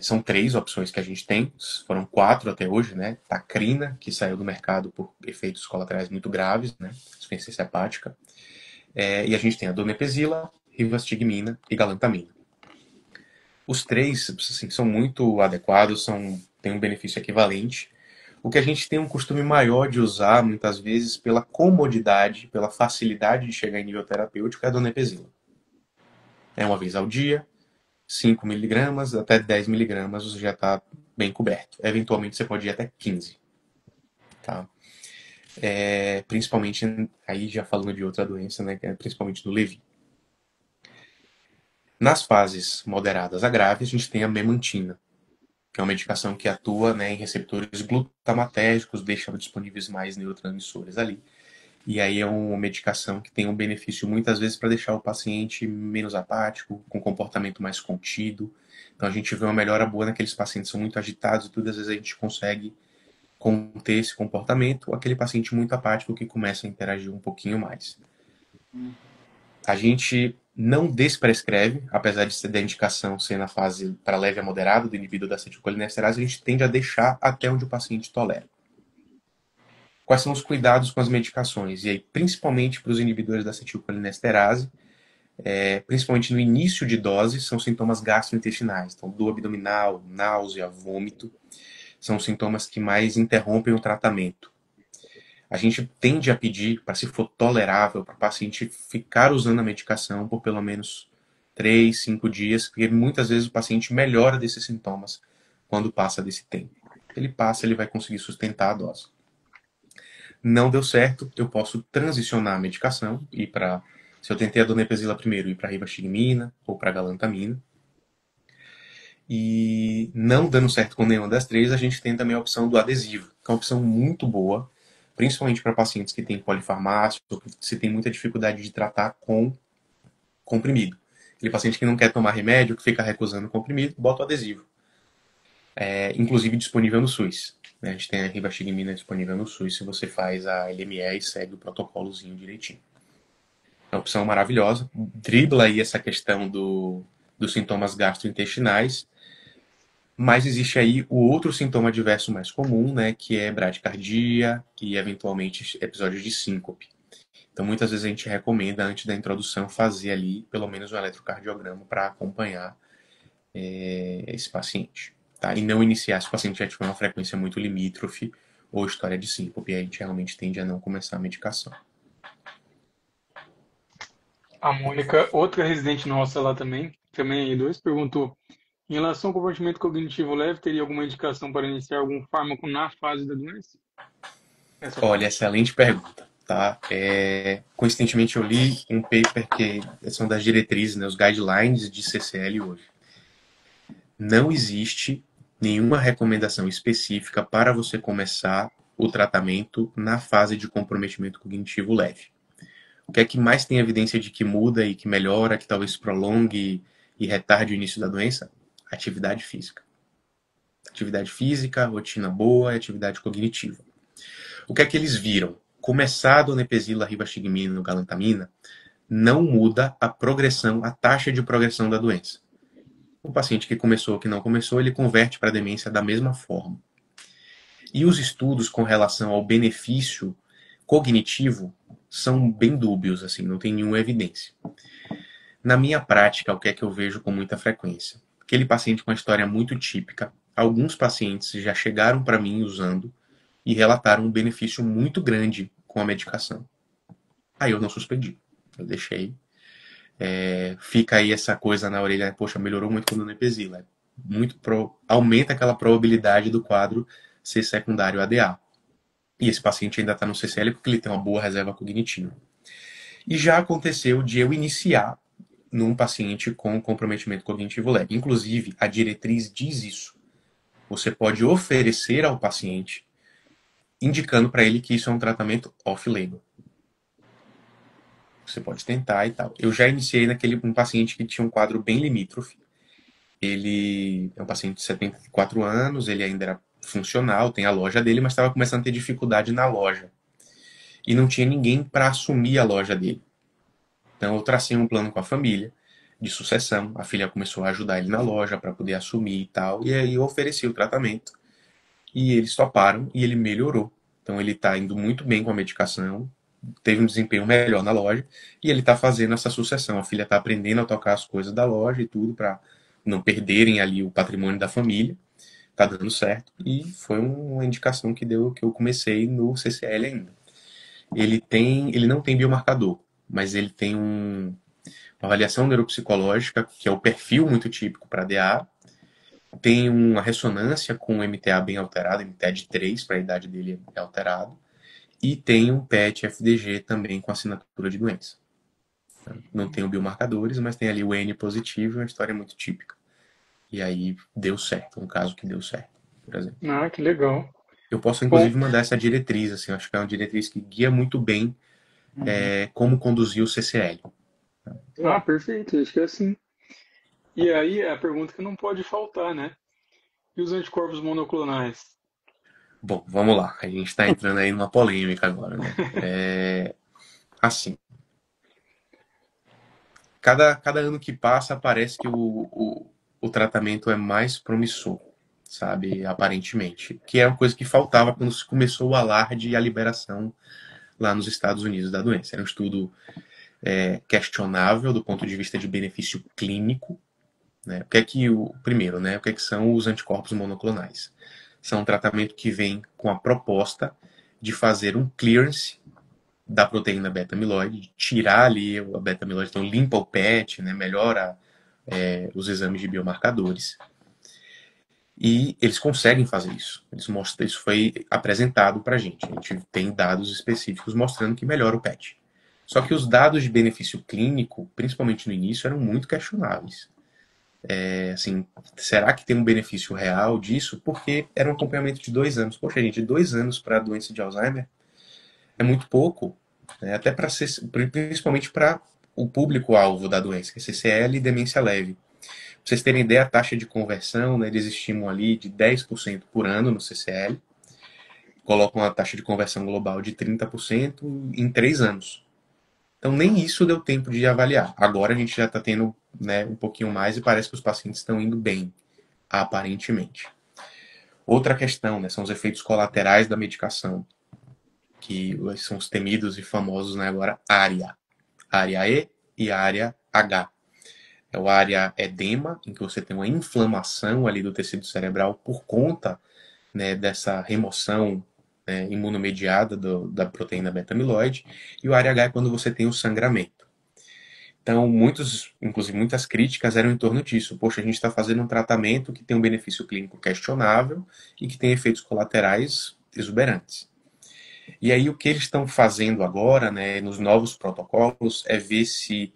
São 3 opções que a gente tem, foram 4 até hoje, né? Tacrina, que saiu do mercado por efeitos colaterais muito graves, né? Insuficiência hepática. E a gente tem a donepezila, rivastigmina e galantamina. Os 3 assim, são muito adequados, têm um benefício equivalente. O que a gente tem um costume maior de usar, muitas vezes, pela comodidade, pela facilidade de chegar em nível terapêutico, é a donepezila. É uma vez ao dia, 5 miligramas até 10 miligramas você já está bem coberto. Eventualmente você pode ir até 15. Tá? Principalmente, aí já falando de outra doença, né, principalmente do Lewy. Nas fases moderadas a graves, a gente tem a memantina, que é uma medicação que atua, né, em receptores glutamatérgicos, deixa disponíveis mais neurotransmissores ali. E aí é uma medicação que tem um benefício muitas vezes para deixar o paciente menos apático, com comportamento mais contido. Então a gente vê uma melhora boa naqueles pacientes que são muito agitados e tudo, às vezes a gente consegue conter esse comportamento, ou aquele paciente muito apático que começa a interagir um pouquinho mais. A gente não desprescreve, apesar de ser da indicação ser na fase para leve a moderada do inibidor da acetilcolinesterase, a gente tende a deixar até onde o paciente tolera. Quais são os cuidados com as medicações? E aí, principalmente para os inibidores da acetilcolinesterase, principalmente no início de dose, são sintomas gastrointestinais. Então, dor abdominal, náusea, vômito, são sintomas que mais interrompem o tratamento. A gente tende a pedir para, se for tolerável, para o paciente ficar usando a medicação por pelo menos 3, 5 dias, porque muitas vezes o paciente melhora desses sintomas quando passa desse tempo. Ele passa, ele vai conseguir sustentar a dose. Não deu certo, eu posso transicionar a medicação, se eu tentei a donepezila primeiro, ir para rivastigmina ou para galantamina. E não dando certo com nenhuma das três, a gente tem também a opção do adesivo, que é uma opção muito boa, principalmente para pacientes que têm polifarmácia ou que se tem muita dificuldade de tratar com comprimido. Aquele paciente que não quer tomar remédio, que fica recusando o comprimido, bota o adesivo. Inclusive disponível no SUS. A gente tem a rivastigmina disponível no SUS se você faz a LME e segue o protocolozinho direitinho. É uma opção maravilhosa. Dribla aí essa questão dos sintomas gastrointestinais. Mas existe aí o outro sintoma adverso mais comum, né, que é bradicardia e eventualmente episódios de síncope. Então muitas vezes a gente recomenda antes da introdução fazer ali pelo menos um eletrocardiograma para acompanhar esse paciente. Tá? E não iniciar se o paciente já tiver uma frequência muito limítrofe ou história de síncope. Aí a gente realmente tende a não começar a medicação. A Mônica, outra residente nossa lá também aí dois, perguntou: em relação ao comportamento cognitivo leve, teria alguma indicação para iniciar algum fármaco na fase da doença? Olha, excelente pergunta. Tá? Coincidentemente eu li um paper que são das diretrizes, né, os guidelines de CCL hoje. Não existe nenhuma recomendação específica para você começar o tratamento na fase de comprometimento cognitivo leve. O que é que mais tem evidência de que muda e que melhora, que talvez prolongue e retarde o início da doença? Atividade física. Atividade física, rotina boa e atividade cognitiva. O que é que eles viram? Começar a donepezila, rivastigmina, galantamina não muda a progressão, a taxa de progressão da doença. O paciente que começou ou que não começou, ele converte para a demência da mesma forma. E os estudos com relação ao benefício cognitivo são bem dúbios, assim, não tem nenhuma evidência. Na minha prática, o que é que eu vejo com muita frequência? Aquele paciente com uma história muito típica, alguns pacientes já chegaram para mim usando e relataram um benefício muito grande com a medicação. Aí eu não suspendi, eu deixei. Fica aí essa coisa na orelha, né? Poxa, melhorou muito com a donepezila. Aumenta aquela probabilidade do quadro ser secundário ADA. E esse paciente ainda está no CCL porque ele tem uma boa reserva cognitiva. E já aconteceu de eu iniciar num paciente com comprometimento cognitivo leve. Inclusive, a diretriz diz isso. Você pode oferecer ao paciente, indicando para ele que isso é um tratamento off-label. Você pode tentar e tal. Eu já iniciei um paciente que tinha um quadro bem limítrofe. Ele é um paciente de 74 anos, ele ainda era funcional, tem a loja dele, mas estava começando a ter dificuldade na loja. E não tinha ninguém para assumir a loja dele. Então eu tracei um plano com a família de sucessão. A filha começou a ajudar ele na loja para poder assumir e tal. E aí eu ofereci o tratamento. E eles toparam e ele melhorou. Então ele está indo muito bem com a medicação, teve um desempenho melhor na loja e ele está fazendo essa sucessão. A filha está aprendendo a tocar as coisas da loja e tudo para não perderem ali o patrimônio da família. Tá dando certo e foi uma indicação que eu comecei no CCL ainda. Ele não tem biomarcador, mas ele tem uma avaliação neuropsicológica, que é o perfil muito típico para DA. Tem uma ressonância com um MTA bem alterado, MTA de 3, para a idade dele é alterado. E tem um PET FDG também com assinatura de doença. Não tem biomarcadores, mas tem ali o N positivo, uma história muito típica. E aí deu certo, um caso que deu certo, por exemplo. Ah, que legal. Eu posso, inclusive, mandar essa diretriz, assim, acho que é uma diretriz que guia muito bem como conduzir o CCL. Ah, perfeito, acho que é assim. E aí a pergunta que não pode faltar, né? E os anticorpos monoclonais? Bom, vamos lá. A gente está entrando aí numa polêmica agora, né? Assim, cada ano que passa parece que o tratamento é mais promissor, sabe? Aparentemente. Que é uma coisa que faltava quando se começou o alarde e a liberação lá nos Estados Unidos da doença. Era um estudo questionável do ponto de vista de benefício clínico. Né? Primeiro, né? O que é que são os anticorpos monoclonais? São um tratamento que vem com a proposta de fazer um clearance da proteína beta-amiloide, tirar ali a beta-amiloide, então limpa o PET, né, melhora os exames de biomarcadores. E eles conseguem fazer isso. Isso foi apresentado para a gente. A gente tem dados específicos mostrando que melhora o PET. Só que os dados de benefício clínico, principalmente no início, eram muito questionáveis. Assim, será que tem um benefício real disso? Porque era um acompanhamento de 2 anos. Poxa, gente, 2 anos para a doença de Alzheimer é muito pouco, né? Até para ser, principalmente para o público-alvo da doença, que é CCL e demência leve. Pra vocês terem ideia, a taxa de conversão, né, eles estimam ali de 10% por ano no CCL, colocam a taxa de conversão global de 30% em 3 anos. Então, nem isso deu tempo de avaliar. Agora a gente já está tendo, né, um pouquinho mais e parece que os pacientes estão indo bem, aparentemente. Outra questão, né, são os efeitos colaterais da medicação, que são os temidos e famosos, né, agora, ARIA. ARIA E e ARIA H. É o área edema, em que você tem uma inflamação ali do tecido cerebral por conta, né, dessa remoção, né, imunomediada da proteína beta-amiloide. E o área H é quando você tem o sangramento. Então, inclusive muitas críticas eram em torno disso. Poxa, a gente está fazendo um tratamento que tem um benefício clínico questionável e que tem efeitos colaterais exuberantes. E aí o que eles estão fazendo agora, né, nos novos protocolos, é ver se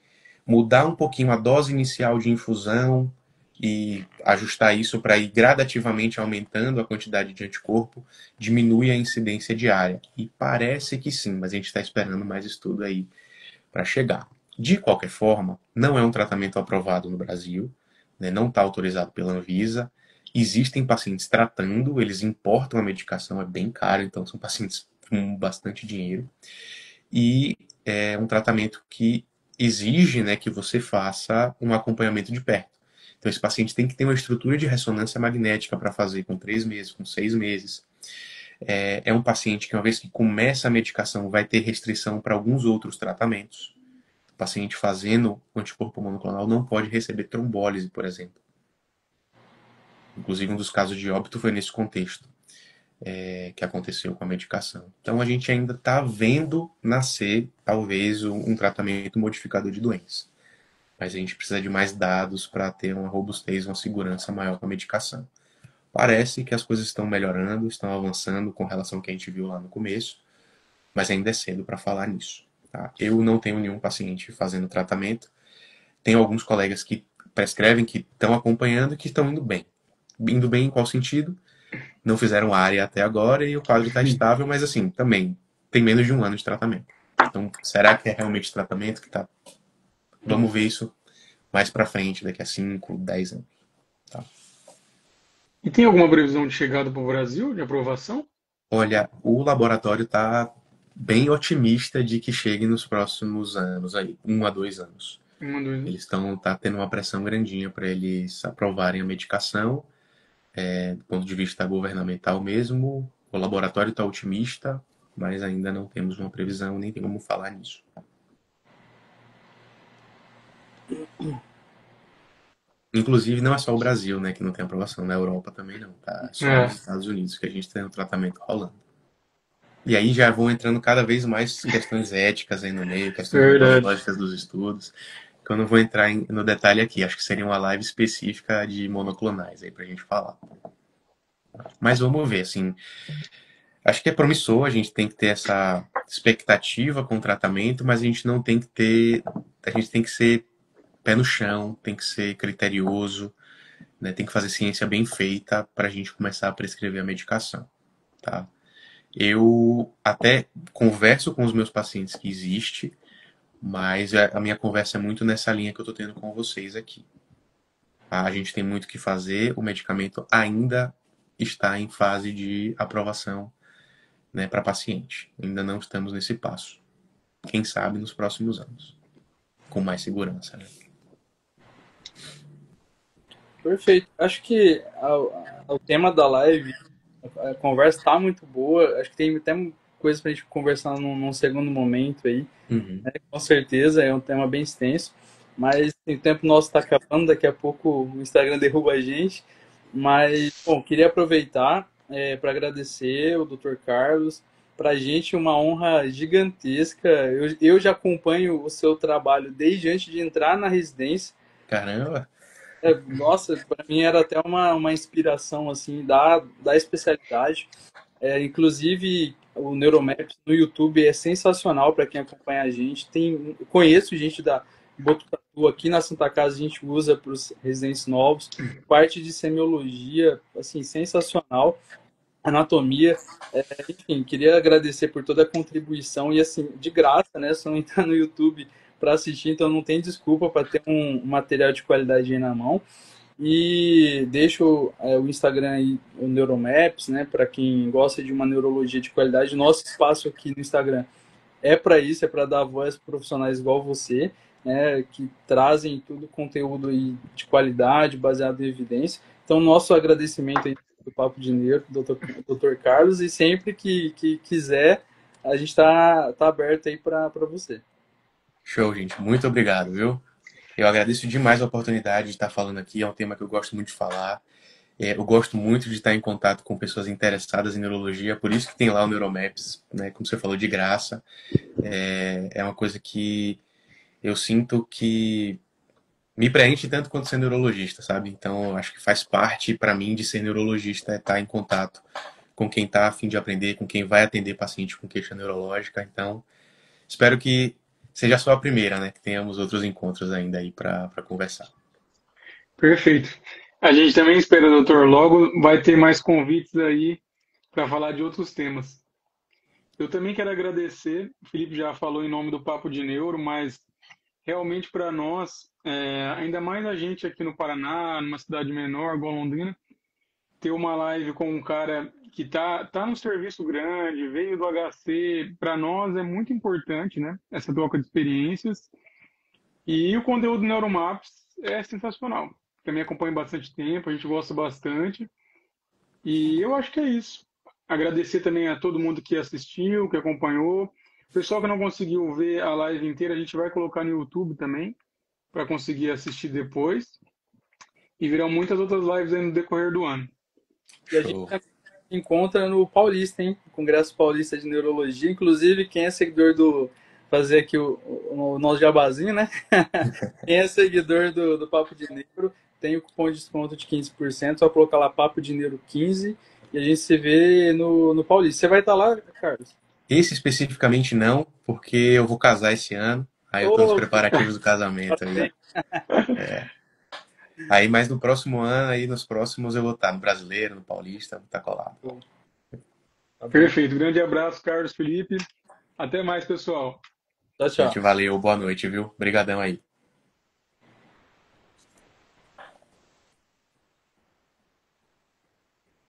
mudar um pouquinho a dose inicial de infusão e ajustar isso para ir gradativamente aumentando a quantidade de anticorpo, diminui a incidência diária. E parece que sim, mas a gente está esperando mais estudo aí para chegar. De qualquer forma, não é um tratamento aprovado no Brasil, né, não está autorizado pela Anvisa. Existem pacientes tratando, eles importam a medicação, é bem caro, então são pacientes com bastante dinheiro. E é um tratamento que exige, né, que você faça um acompanhamento de perto. Então, esse paciente tem que ter uma estrutura de ressonância magnética para fazer com 3 meses, com 6 meses. É um paciente que, uma vez que começa a medicação, vai ter restrição para alguns outros tratamentos. O paciente fazendo o anticorpo monoclonal não pode receber trombólise, por exemplo. Inclusive, um dos casos de óbito foi nesse contexto que aconteceu com a medicação. Então, a gente ainda está vendo nascer, talvez, um tratamento modificador de doença. Mas a gente precisa de mais dados para ter uma robustez, uma segurança maior com a medicação. Parece que as coisas estão melhorando, estão avançando com relação ao que a gente viu lá no começo, mas ainda é cedo para falar nisso. Tá? Eu não tenho nenhum paciente fazendo tratamento. Tenho alguns colegas que prescrevem, que estão acompanhando e que estão indo bem. Indo bem em qual sentido? Não fizeram área até agora e o quadro está estável, mas assim, também tem menos de 1 ano de tratamento. Então, será que é realmente tratamento que está... Vamos ver isso mais para frente, daqui a 5, 10 anos. Tá? E tem alguma previsão de chegada para o Brasil, de aprovação? Olha, o laboratório está bem otimista de que chegue nos próximos anos, aí, 1 a 2 anos. Eles estão tendo uma pressão grandinha para eles aprovarem a medicação. Do ponto de vista governamental mesmo, o laboratório está otimista, mas ainda não temos uma previsão, nem tem como falar nisso. Inclusive, não é só o Brasil, né, que não tem aprovação. Na Europa também não, tá? É só nos Estados Unidos que a gente tem um tratamento rolando. E aí já vão entrando cada vez mais questões éticas aí no meio, questões metodológicas dos estudos, que eu não vou entrar no detalhe aqui. Acho que seria uma live específica de monoclonais aí pra gente falar. Mas vamos ver, assim... Acho que é promissor, a gente tem que ter essa expectativa com o tratamento, mas a gente não tem que ter... A gente tem que ser pé no chão, tem que ser criterioso, né? Tem que fazer ciência bem feita para a gente começar a prescrever a medicação, tá? Eu até converso com os meus pacientes que existe, mas a minha conversa é muito nessa linha que eu estou tendo com vocês aqui. A gente tem muito que fazer, o medicamento ainda está em fase de aprovação, né, para paciente. Ainda não estamos nesse passo. Quem sabe nos próximos anos, com mais segurança, né? Perfeito. Acho que o tema da live, a conversa está muito boa. Acho que tem até coisa para a gente conversar num segundo momento aí. Né? Com certeza, é um tema bem extenso. Mas o tempo nosso está acabando, daqui a pouco o Instagram derruba a gente. Mas, bom, queria aproveitar para agradecer o Dr. Carlos, para a gente uma honra gigantesca. Eu já acompanho o seu trabalho desde antes de entrar na residência. Caramba! Nossa, para mim era até uma inspiração assim da especialidade. Inclusive, o Neuromaps no YouTube é sensacional para quem acompanha a gente. Conheço gente da Botucatu aqui na Santa Casa, a gente usa para os residentes novos. Parte de semiologia, assim, sensacional. Anatomia. Enfim, queria agradecer por toda a contribuição e, assim, de graça, né? Só entrar no YouTube para assistir, então não tem desculpa para ter um material de qualidade aí na mão. E deixo o Instagram aí, o Neuromaps, né, para quem gosta de uma neurologia de qualidade. Nosso espaço aqui no Instagram é para isso, é para dar voz a profissionais igual você, né, que trazem tudo conteúdo aí de qualidade, baseado em evidência. Então, nosso agradecimento aí do Papo de Neuro, doutor Carlos, e sempre que quiser, a gente tá aberto aí para você. Show, gente. Muito obrigado, viu? Eu agradeço demais a oportunidade de estar falando aqui. É um tema que eu gosto muito de falar. Eu gosto muito de estar em contato com pessoas interessadas em neurologia, por isso que tem lá o Neuromaps, né? Como você falou, de graça. É uma coisa que eu sinto que me preenche tanto quanto ser neurologista, sabe? Então, eu acho que faz parte para mim de ser neurologista é estar em contato com quem está a fim de aprender, com quem vai atender paciente com queixa neurológica. Então, espero que seja só a primeira, né? Que tenhamos outros encontros ainda aí para conversar. Perfeito. A gente também espera, doutor, logo vai ter mais convites aí para falar de outros temas. Eu também quero agradecer, o Felipe já falou em nome do Papo de Neuro, mas realmente para nós, ainda mais a gente aqui no Paraná, numa cidade menor, igual Londrina, ter uma live com um cara que tá num serviço grande, veio do HC, para nós é muito importante, né? Essa troca de experiências. E o conteúdo do Neuromaps é sensacional. Também acompanho bastante tempo, a gente gosta bastante. E eu acho que é isso. Agradecer também a todo mundo que assistiu, que acompanhou. O pessoal que não conseguiu ver a live inteira, a gente vai colocar no YouTube também, para conseguir assistir depois. E virão muitas outras lives aí no decorrer do ano. E a gente encontra no Paulista, hein? Congresso Paulista de Neurologia. Inclusive, quem é seguidor fazer aqui o nosso jabazinho, né? Quem é seguidor do Papo de Neuro tem o cupom de desconto de 15%. Só colocar lá Papo de Neuro 15 e a gente se vê no Paulista. Você vai estar lá, Carlos? Esse especificamente não, porque eu vou casar esse ano. Aí eu tô nos preparativos do casamento aí. Aí, mas no próximo ano, aí nos próximos eu vou estar no Brasileiro, no Paulista, vou estar colado. Perfeito. Grande abraço, Carlos, Felipe. Até mais, pessoal. Tchau, tchau. Gente, valeu, boa noite, viu? Obrigadão aí.